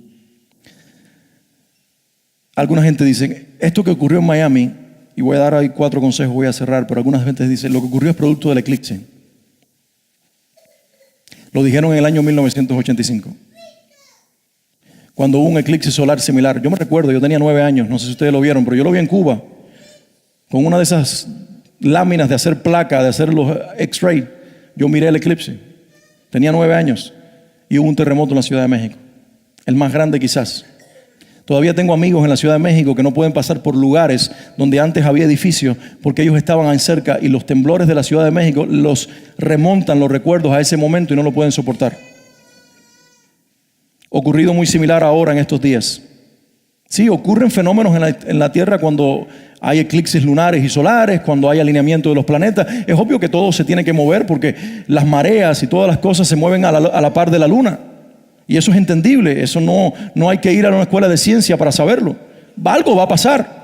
Alguna gente dice, esto que ocurrió en Miami, y voy a dar ahí 4 consejos, voy a cerrar, pero algunas gente dice, lo que ocurrió es producto del eclipse. Lo dijeron en el año 1985. cuando hubo un eclipse solar similar. Yo me recuerdo, yo tenía 9 años, no sé si ustedes lo vieron, pero yo lo vi en Cuba, con una de esas láminas de hacer placa, de hacer los X-ray. Yo miré el eclipse, tenía 9 años, y hubo un terremoto en la Ciudad de México, el más grande quizás. Todavía tengo amigos en la Ciudad de México que no pueden pasar por lugares donde antes había edificios porque ellos estaban ahí cerca, y los temblores de la Ciudad de México los remontan los recuerdos a ese momento y no lo pueden soportar. Ocurrido muy similar ahora en estos días. Sí, ocurren fenómenos en la Tierra cuando hay eclipses lunares y solares, cuando hay alineamiento de los planetas. Es obvio que todo se tiene que mover porque las mareas y todas las cosas se mueven a la par de la luna. Y eso es entendible, eso no hay que ir a una escuela de ciencia para saberlo. Algo va a pasar.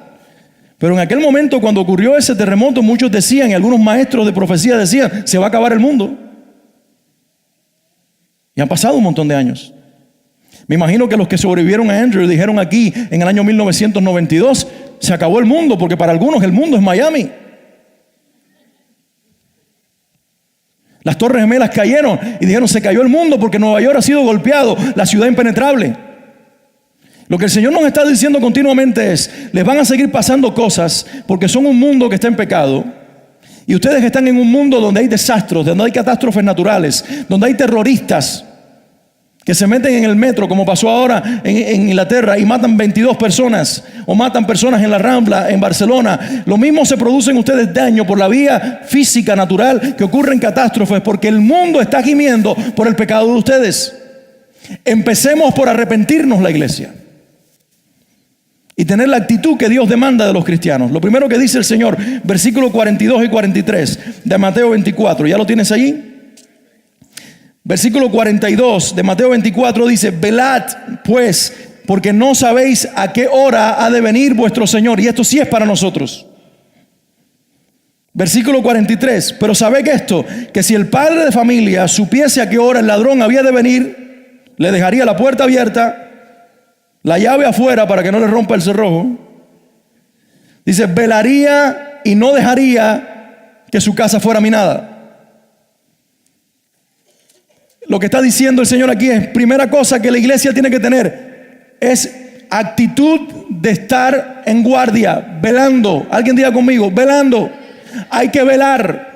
Pero en aquel momento, cuando ocurrió ese terremoto, muchos decían, y algunos maestros de profecía decían, se va a acabar el mundo. Y han pasado un montón de años. Me imagino que los que sobrevivieron a Andrew dijeron aquí en el año 1992, se acabó el mundo, porque para algunos el mundo es Miami. Las Torres Gemelas cayeron y dijeron, se cayó el mundo porque Nueva York ha sido golpeado, la ciudad impenetrable. Lo que el Señor nos está diciendo continuamente es, les van a seguir pasando cosas porque son un mundo que está en pecado. Y ustedes están en un mundo donde hay desastres, donde hay catástrofes naturales, donde hay terroristas que se meten en el metro, como pasó ahora en Inglaterra, y matan 22 personas, o matan personas en la Rambla, en Barcelona. Lo mismo se produce en ustedes daño por la vía física, natural, que ocurren catástrofes, porque el mundo está gimiendo por el pecado de ustedes. Empecemos por arrepentirnos, la iglesia, y tener la actitud que Dios demanda de los cristianos. Lo primero que dice el Señor, versículos 42 y 43 de Mateo 24, ¿ya lo tienes allí? Versículo 42 de Mateo 24 dice, velad pues, porque no sabéis a qué hora ha de venir vuestro Señor. Y esto sí es para nosotros. Versículo 43, pero sabed esto, que si el padre de familia supiese a qué hora el ladrón había de venir, le dejaría la puerta abierta, la llave afuera para que no le rompa el cerrojo. Dice, velaría y no dejaría que su casa fuera minada. Lo que está diciendo el Señor aquí es, primera cosa que la iglesia tiene que tener es actitud de estar en guardia, velando. Alguien diga conmigo, velando. Hay que velar.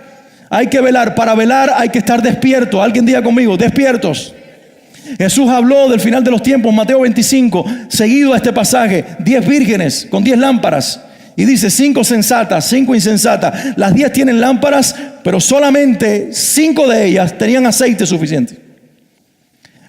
Hay que velar. Para velar hay que estar despierto. Alguien diga conmigo, despiertos. Jesús habló del final de los tiempos, Mateo 25, seguido a este pasaje, 10 vírgenes con 10 lámparas. Y dice, 5 sensatas, 5 insensatas. Las 10 tienen lámparas, pero solamente 5 de ellas tenían aceite suficiente.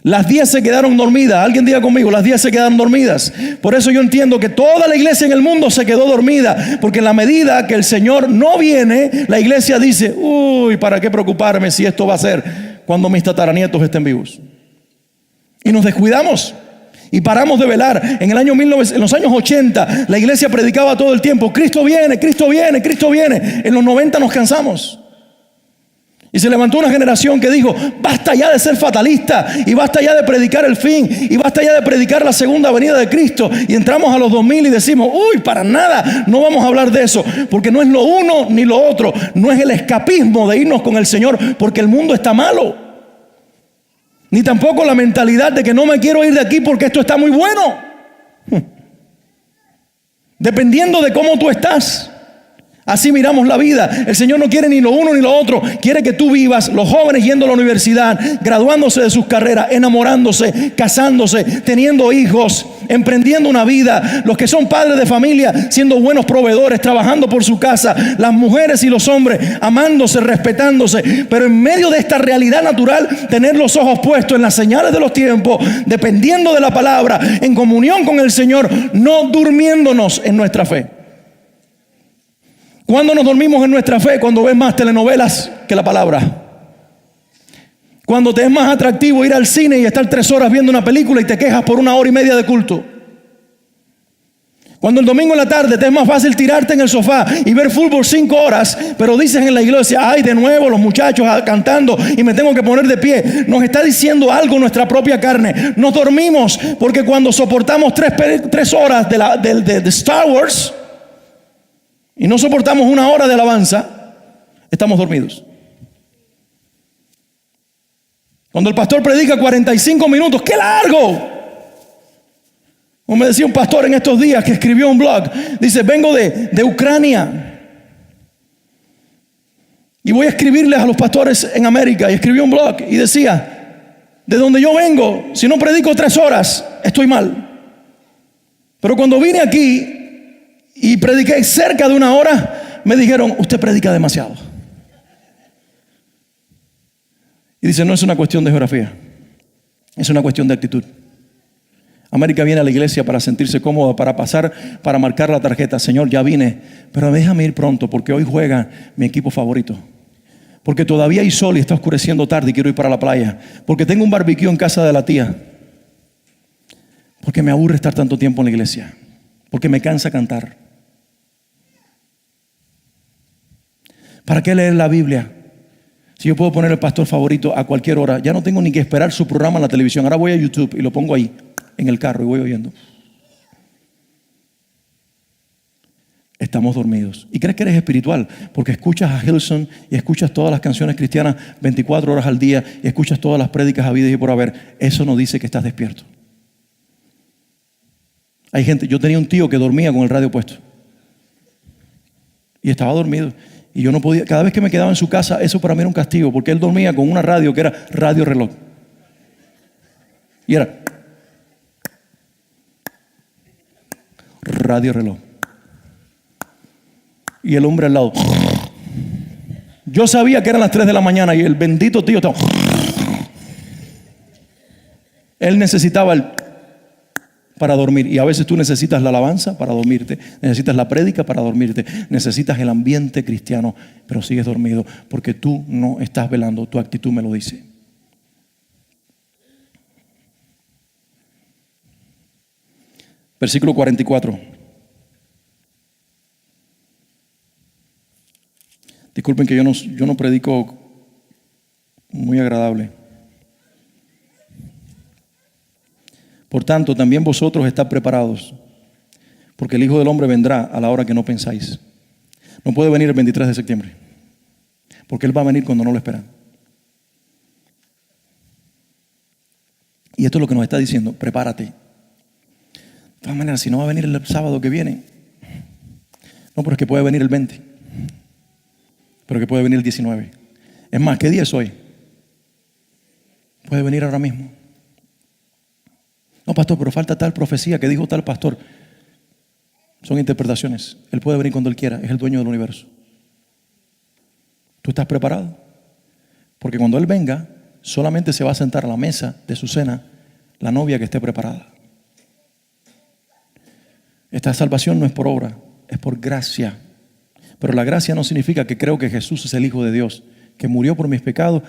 Las 10 se quedaron dormidas. Alguien diga conmigo, las 10 se quedaron dormidas. Por eso yo entiendo que toda la iglesia en el mundo se quedó dormida, porque en la medida que el Señor no viene, la iglesia dice, uy, ¿para qué preocuparme si esto va a ser cuando mis tataranietos estén vivos? Y nos descuidamos y paramos de velar. En los años 80 la iglesia predicaba todo el tiempo, Cristo viene, Cristo viene, Cristo viene. En los 90 nos cansamos y se levantó una generación que dijo, basta ya de ser fatalista, y basta ya de predicar el fin, y basta ya de predicar la segunda venida de Cristo. Y entramos a los 2000 y decimos, uy, para nada, no vamos a hablar de eso, porque no es lo uno ni lo otro. No es el escapismo de irnos con el Señor porque el mundo está malo, ni tampoco la mentalidad de que no me quiero ir de aquí porque esto está muy bueno. Dependiendo de cómo tú estás, así miramos la vida. El Señor no quiere ni lo uno ni lo otro. Quiere que tú vivas, los jóvenes yendo a la universidad, graduándose de sus carreras, enamorándose, casándose, teniendo hijos, emprendiendo una vida. Los que son padres de familia, siendo buenos proveedores, trabajando por su casa. Las mujeres y los hombres, amándose, respetándose. Pero en medio de esta realidad natural, tener los ojos puestos en las señales de los tiempos, dependiendo de la palabra, en comunión con el Señor, no durmiéndonos en nuestra fe. ¿Cuándo nos dormimos en nuestra fe? Cuando ves más telenovelas que la palabra. Cuando te es más atractivo ir al cine y estar 3 horas viendo una película y te quejas por 1 hora y media de culto. Cuando el domingo en la tarde te es más fácil tirarte en el sofá y ver fútbol 5 horas, pero dices en la iglesia, ay, de nuevo los muchachos cantando y me tengo que poner de pie. Nos está diciendo algo nuestra propia carne. Nos dormimos porque cuando soportamos 3 horas de Star Wars y no soportamos 1 hora de alabanza, estamos dormidos. Cuando el pastor predica 45 minutos, ¡qué largo! Como me decía un pastor en estos días que escribió un blog, dice, vengo de Ucrania y voy a escribirles a los pastores en América. Y escribió un blog y decía, de donde yo vengo, si no predico 3 horas, estoy mal. Pero cuando vine aquí y prediqué cerca de 1 hora, me dijeron, usted predica demasiado. Y dice, no es una cuestión de geografía, es una cuestión de actitud. América viene a la iglesia para sentirse cómoda, para pasar, para marcar la tarjeta. Señor, ya vine, pero déjame ir pronto porque hoy juega mi equipo favorito. Porque todavía hay sol y está oscureciendo tarde y quiero ir para la playa. Porque tengo un barbecue en casa de la tía. Porque me aburre estar tanto tiempo en la iglesia. Porque me cansa cantar. ¿Para qué leer la Biblia? Si yo puedo poner el pastor favorito a cualquier hora, ya no tengo ni que esperar su programa en la televisión. Ahora voy a YouTube y lo pongo ahí, en el carro, y voy oyendo. Estamos dormidos. ¿Y crees que eres espiritual? Porque escuchas a Hillsong y escuchas todas las canciones cristianas 24 horas al día y escuchas todas las prédicas habidas y por haber. Eso no dice que estás despierto. Hay gente, yo tenía un tío que dormía con el radio puesto. Y estaba dormido. Y yo no podía, cada vez que me quedaba en su casa, eso para mí era un castigo, porque él dormía con una radio que era radio reloj. Y era radio reloj. Y el hombre al lado. Yo sabía que eran las 3 de la mañana y el bendito tío estaba. Él necesitaba el para dormir. Y a veces tú necesitas la alabanza para dormirte, necesitas la prédica para dormirte, necesitas el ambiente cristiano, pero sigues dormido porque tú no estás velando, tu actitud me lo dice. Versículo 44. Disculpen que yo no predico muy agradable. Por tanto, también vosotros estad preparados, porque el Hijo del Hombre vendrá a la hora que no pensáis. No puede venir el 23 de septiembre, porque Él va a venir cuando no lo esperan. Y esto es lo que nos está diciendo, prepárate. De todas maneras, si no va a venir el sábado que viene, no, pero es que puede venir el 20, pero que puede venir el 19. Es más, ¿qué día es hoy? Puede venir ahora mismo. No, pastor, pero falta tal profecía que dijo tal pastor. Son interpretaciones. Él puede venir cuando Él quiera. Es el dueño del universo. ¿Tú estás preparado? Porque cuando Él venga, solamente se va a sentar a la mesa de su cena la novia que esté preparada. Esta salvación no es por obra, es por gracia. Pero la gracia no significa que creo que Jesús es el Hijo de Dios, que murió por mis pecados,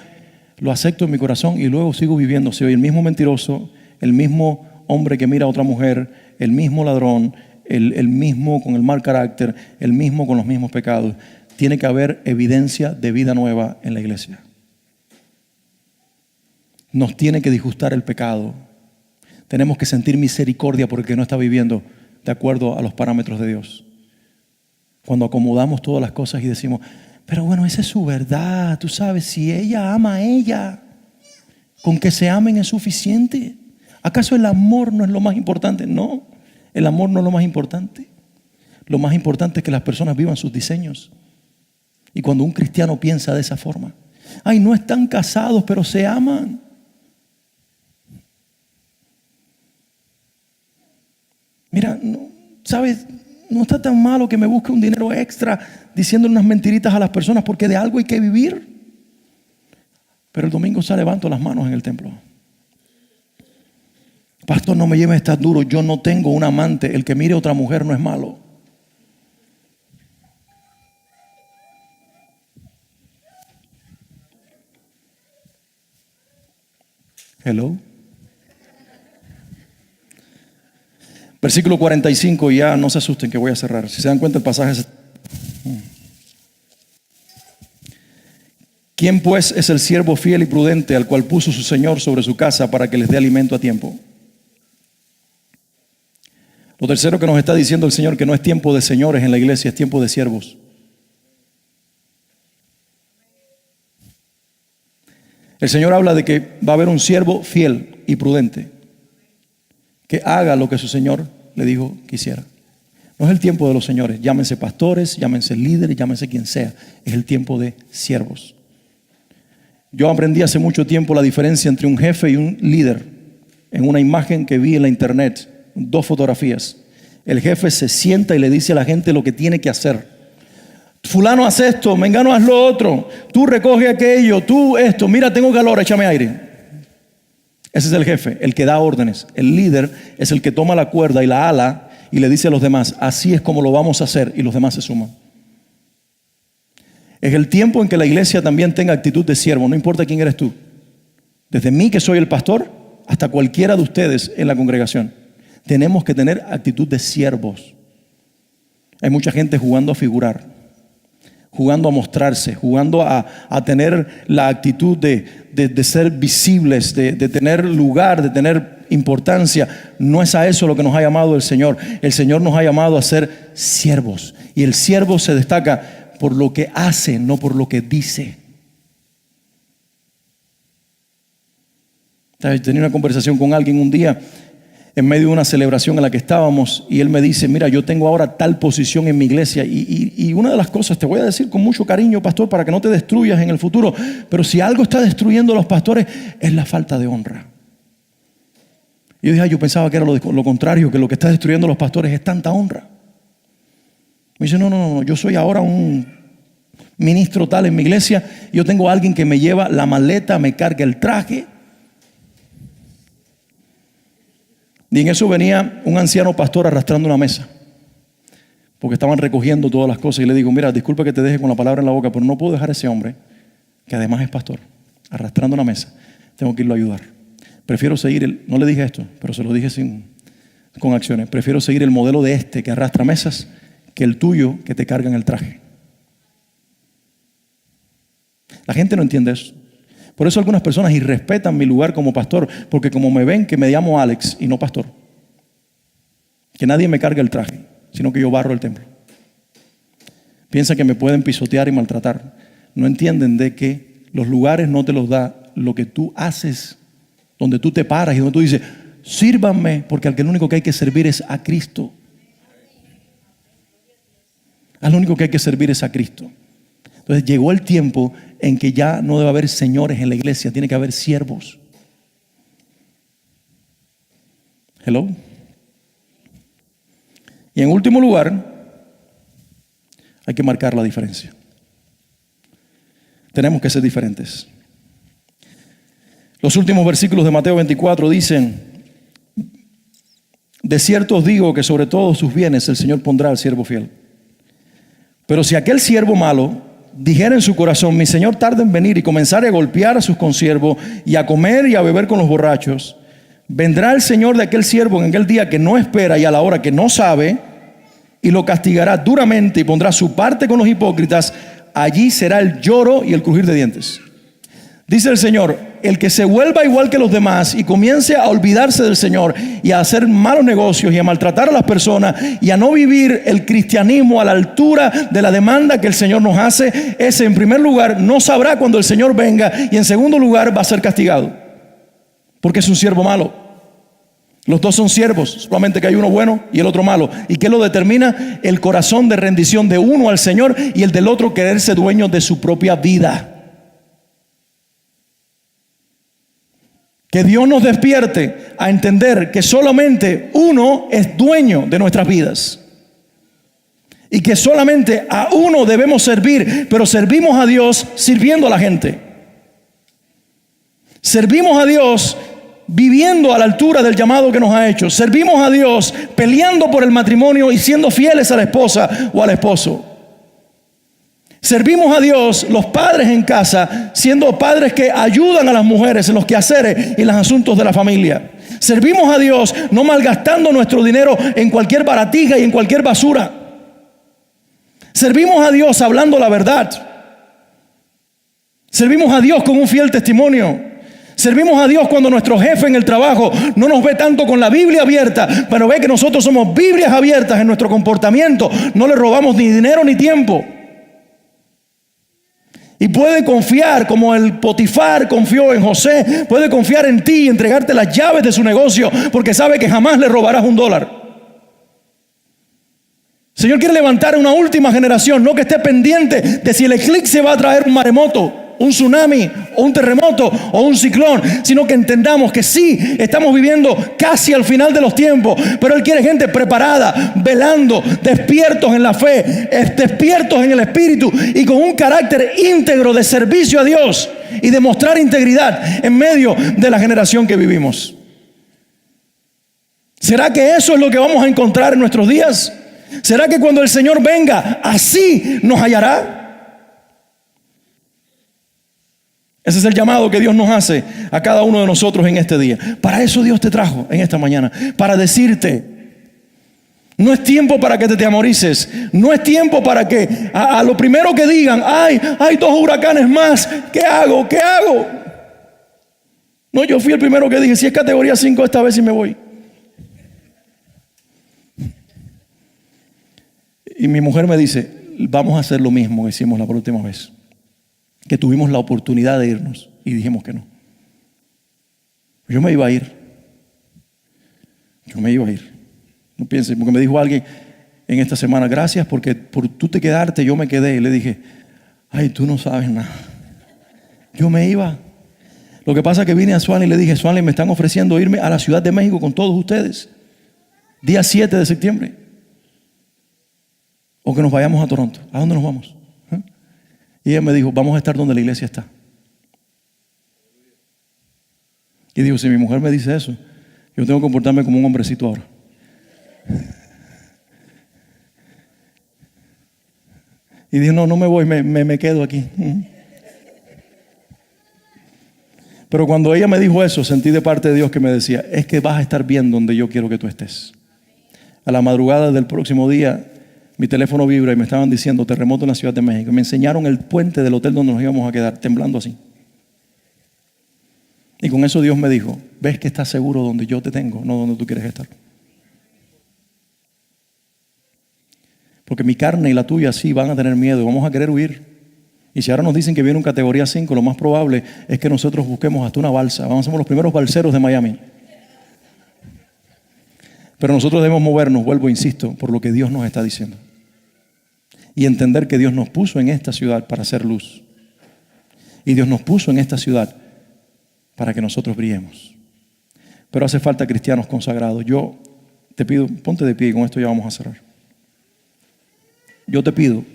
lo acepto en mi corazón y luego sigo viviendo. Soy el mismo mentiroso, el mismo hombre que mira a otra mujer, el mismo ladrón, el mismo con el mal carácter, el mismo con los mismos pecados. Tiene que haber evidencia de vida nueva en la iglesia. Nos tiene que disgustar el pecado. Tenemos que sentir misericordia por el que no está viviendo de acuerdo a los parámetros de Dios. Cuando acomodamos todas las cosas y decimos, pero bueno, esa es su verdad. Tú sabes, si ella ama a ella, con que se amen es suficiente. ¿Acaso el amor no es lo más importante? No, el amor no es lo más importante. Lo más importante es que las personas vivan sus diseños. Y cuando un cristiano piensa de esa forma, ay, no están casados, pero se aman. Mira, no, ¿sabes? No está tan malo que me busque un dinero extra diciendo unas mentiritas a las personas porque de algo hay que vivir. Pero el domingo se levanto las manos en el templo. Pastor, no me lleves a estar duro. Yo no tengo un amante. El que mire a otra mujer no es malo. Hello. Versículo 45, y ya no se asusten que voy a cerrar. Si se dan cuenta el pasaje es... ¿Quién pues es el siervo fiel y prudente al cual puso su Señor sobre su casa para que les dé alimento a tiempo? Lo tercero que nos está diciendo el Señor, que no es tiempo de señores en la iglesia, es tiempo de siervos. El Señor habla de que va a haber un siervo fiel y prudente, que haga lo que su Señor le dijo que hiciera. No es el tiempo de los señores, llámense pastores, llámense líderes, llámense quien sea. Es el tiempo de siervos. Yo aprendí hace mucho tiempo la diferencia entre un jefe y un líder en una imagen que vi en la internet, 2 fotografías. El jefe se sienta y le dice a la gente lo que tiene que hacer. Fulano haz esto, mengano haz lo otro, tú recoge aquello, tú esto, mira tengo calor, échame aire. Ese es el jefe, el que da órdenes. El líder es el que toma la cuerda y la ala y le dice a los demás, así es como lo vamos a hacer, y los demás se suman. Es el tiempo en que la iglesia también tenga actitud de siervo, no importa quién eres tú. Desde mí, que soy el pastor, hasta cualquiera de ustedes en la congregación. Tenemos que tener actitud de siervos. Hay mucha gente jugando a figurar, jugando a mostrarse, jugando a tener la actitud de ser visibles, de tener lugar, de tener importancia. No es a eso lo que nos ha llamado el Señor. El Señor nos ha llamado a ser siervos. Y el siervo se destaca por lo que hace, no por lo que dice. Tenía una conversación con alguien un día en medio de una celebración en la que estábamos, y él me dice, mira, yo tengo ahora tal posición en mi iglesia, y una de las cosas, te voy a decir con mucho cariño, pastor, para que no te destruyas en el futuro, pero si algo está destruyendo a los pastores es la falta de honra. Y yo dije, yo pensaba que era lo contrario, que lo que está destruyendo a los pastores es tanta honra. Me dice, no, yo soy ahora un ministro tal en mi iglesia, yo tengo a alguien que me lleva la maleta, me carga el traje. Y en eso venía un anciano pastor arrastrando una mesa, porque estaban recogiendo todas las cosas. Y le digo, mira, disculpa que te deje con la palabra en la boca, pero no puedo dejar a ese hombre, que además es pastor, arrastrando una mesa. Tengo que irlo a ayudar. Prefiero seguir no le dije esto, pero se lo dije con acciones. Prefiero seguir el modelo de este que arrastra mesas que el tuyo que te carga en el traje. La gente no entiende eso. Por eso algunas personas irrespetan mi lugar como pastor, porque como me ven que me llamo Alex y no pastor, que nadie me carga el traje, sino que yo barro el templo. Piensan que me pueden pisotear y maltratar. No entienden de que los lugares no te los da lo que tú haces, donde tú te paras y donde tú dices, sírvanme, porque al que lo único que hay que servir es a Cristo. Al único que hay que servir es a Cristo. Entonces llegó el tiempo en que ya no debe haber señores en la iglesia, tiene que haber siervos. Hello. Y en último lugar, hay que marcar la diferencia. Tenemos que ser diferentes. Los últimos versículos de Mateo 24 dicen, de cierto os digo que sobre todos sus bienes el Señor pondrá al siervo fiel. Pero si aquel siervo malo dijera en su corazón, mi Señor tarda en venir, y comenzare a golpear a sus consiervos y a comer y a beber con los borrachos, vendrá el Señor de aquel siervo en aquel día que no espera y a la hora que no sabe, y lo castigará duramente y pondrá su parte con los hipócritas. Allí será el lloro y el crujir de dientes. Dice el Señor, el que se vuelva igual que los demás y comience a olvidarse del Señor y a hacer malos negocios y a maltratar a las personas y a no vivir el cristianismo a la altura de la demanda que el Señor nos hace, ese en primer lugar no sabrá cuando el Señor venga, y en segundo lugar va a ser castigado, porque es un siervo malo. Los dos son siervos, solamente que hay uno bueno y el otro malo. ¿Y qué lo determina? El corazón de rendición de uno al Señor y el del otro quererse dueño de su propia vida. Que Dios nos despierte a entender que solamente uno es dueño de nuestras vidas. Y que solamente a uno debemos servir, pero servimos a Dios sirviendo a la gente. Servimos a Dios viviendo a la altura del llamado que nos ha hecho. Servimos a Dios peleando por el matrimonio y siendo fieles a la esposa o al esposo. Servimos a Dios, los padres en casa, siendo padres que ayudan a las mujeres en los quehaceres y en los asuntos de la familia. Servimos a Dios no malgastando nuestro dinero en cualquier baratija y en cualquier basura. Servimos a Dios hablando la verdad. Servimos a Dios con un fiel testimonio. Servimos a Dios cuando nuestro jefe en el trabajo no nos ve tanto con la Biblia abierta, pero ve que nosotros somos Biblias abiertas en nuestro comportamiento. No le robamos ni dinero ni tiempo. Y puede confiar como el Potifar confió en José. Puede confiar en ti y entregarte las llaves de su negocio porque sabe que jamás le robarás $1. El Señor quiere levantar una última generación, no que esté pendiente de si el eclipse va a traer un maremoto, un tsunami, o un terremoto, o un ciclón, sino que entendamos que sí, estamos viviendo casi al final de los tiempos, pero Él quiere gente preparada, velando, despiertos en la fe, despiertos en el Espíritu y con un carácter íntegro de servicio a Dios y de mostrar integridad en medio de la generación que vivimos. ¿Será que eso es lo que vamos a encontrar en nuestros días? ¿Será que cuando el Señor venga, así nos hallará? Ese es el llamado que Dios nos hace a cada uno de nosotros en este día. Para eso Dios te trajo en esta mañana, para decirte, no es tiempo para que te amorices, no es tiempo para que a lo primero que digan, hay 2 huracanes más, ¿qué hago? ¿Qué hago? No, yo fui el primero que dije, si es categoría 5 esta vez sí me voy. Y mi mujer me dice, vamos a hacer lo mismo que hicimos la última vez, que tuvimos la oportunidad de irnos y dijimos que no. Yo me iba a ir. No piensen, porque me dijo alguien en esta semana, gracias porque por tú te quedarte, yo me quedé. Y le dije, ay, tú no sabes nada. Yo me iba. Lo que pasa es que vine a Swanley y le dije, Swanley, me están ofreciendo irme a la Ciudad de México con todos ustedes. Día 7 de septiembre. O que nos vayamos a Toronto. ¿A dónde nos vamos? Y ella me dijo, vamos a estar donde la iglesia está. Y digo, si mi mujer me dice eso, yo tengo que comportarme como un hombrecito ahora. Y dije, no me voy, me quedo aquí. Pero cuando ella me dijo eso, sentí de parte de Dios que me decía, es que vas a estar bien donde yo quiero que tú estés. A la madrugada del próximo día, mi teléfono vibra y me estaban diciendo terremoto en la Ciudad de México. Me enseñaron el puente del hotel donde nos íbamos a quedar, temblando así. Y con eso Dios me dijo, ves que estás seguro donde yo te tengo, no donde tú quieres estar. Porque mi carne y la tuya sí van a tener miedo y vamos a querer huir. Y si ahora nos dicen que viene un categoría 5, lo más probable es que nosotros busquemos hasta una balsa. Vamos a ser los primeros balseros de Miami. Pero nosotros debemos movernos, vuelvo, insisto, por lo que Dios nos está diciendo. Y entender que Dios nos puso en esta ciudad para hacer luz. Y Dios nos puso en esta ciudad para que nosotros brillemos. Pero hace falta cristianos consagrados. Yo te pido, ponte de pie y con esto ya vamos a cerrar. Yo te pido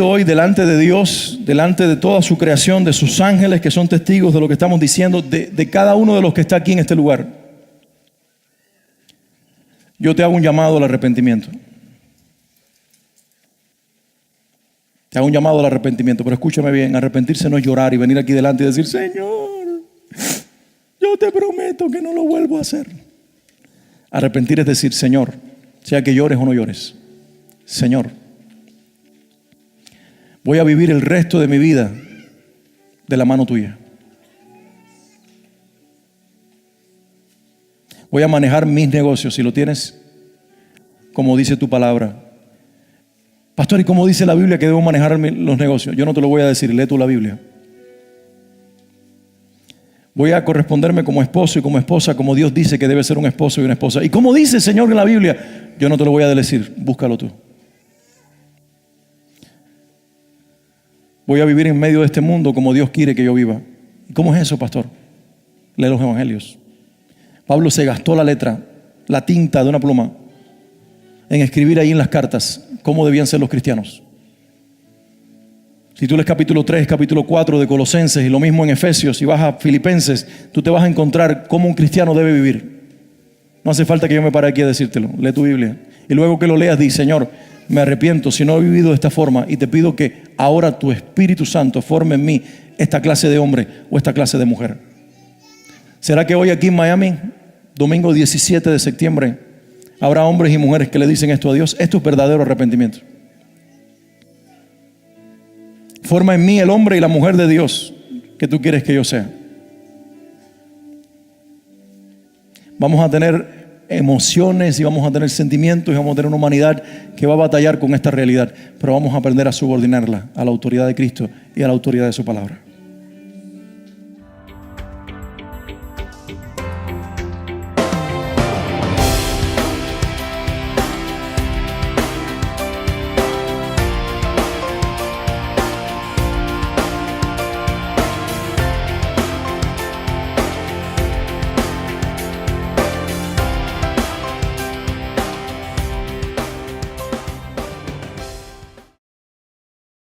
hoy delante de Dios, delante de toda su creación, de sus ángeles que son testigos de lo que estamos diciendo, de cada uno de los que está aquí en este lugar. Yo te hago un llamado al arrepentimiento. Te hago un llamado al arrepentimiento, pero escúchame bien, arrepentirse no es llorar y venir aquí delante y decir, Señor, yo te prometo que no lo vuelvo a hacer. Arrepentir es decir, Señor, sea que llores o no llores, Señor, voy a vivir el resto de mi vida de la mano tuya. Voy a manejar mis negocios, si lo tienes, como dice tu palabra. Pastor, ¿y cómo dice la Biblia que debo manejar los negocios? Yo no te lo voy a decir, lee tú la Biblia. Voy a corresponderme como esposo y como esposa, como Dios dice que debe ser un esposo y una esposa. ¿Y cómo dice el Señor en la Biblia? Yo no te lo voy a decir, búscalo tú. Voy a vivir en medio de este mundo como Dios quiere que yo viva. ¿Y cómo es eso, pastor? Lee los evangelios. Pablo se gastó la letra, la tinta de una pluma, en escribir ahí en las cartas cómo debían ser los cristianos. Si tú lees capítulo 3, capítulo 4 de Colosenses y lo mismo en Efesios y vas a Filipenses, tú te vas a encontrar cómo un cristiano debe vivir. No hace falta que yo me pare aquí a decírtelo. Lee tu Biblia. Y luego que lo leas, di, Señor, me arrepiento si no he vivido de esta forma y te pido que ahora tu Espíritu Santo forme en mí esta clase de hombre o esta clase de mujer. ¿Será que hoy aquí en Miami, domingo 17 de septiembre, habrá hombres y mujeres que le dicen esto a Dios? Esto es verdadero arrepentimiento. Forma en mí el hombre y la mujer de Dios que tú quieres que yo sea. Vamos a tener emociones y vamos a tener sentimientos y vamos a tener una humanidad que va a batallar con esta realidad, pero vamos a aprender a subordinarla a la autoridad de Cristo y a la autoridad de su palabra.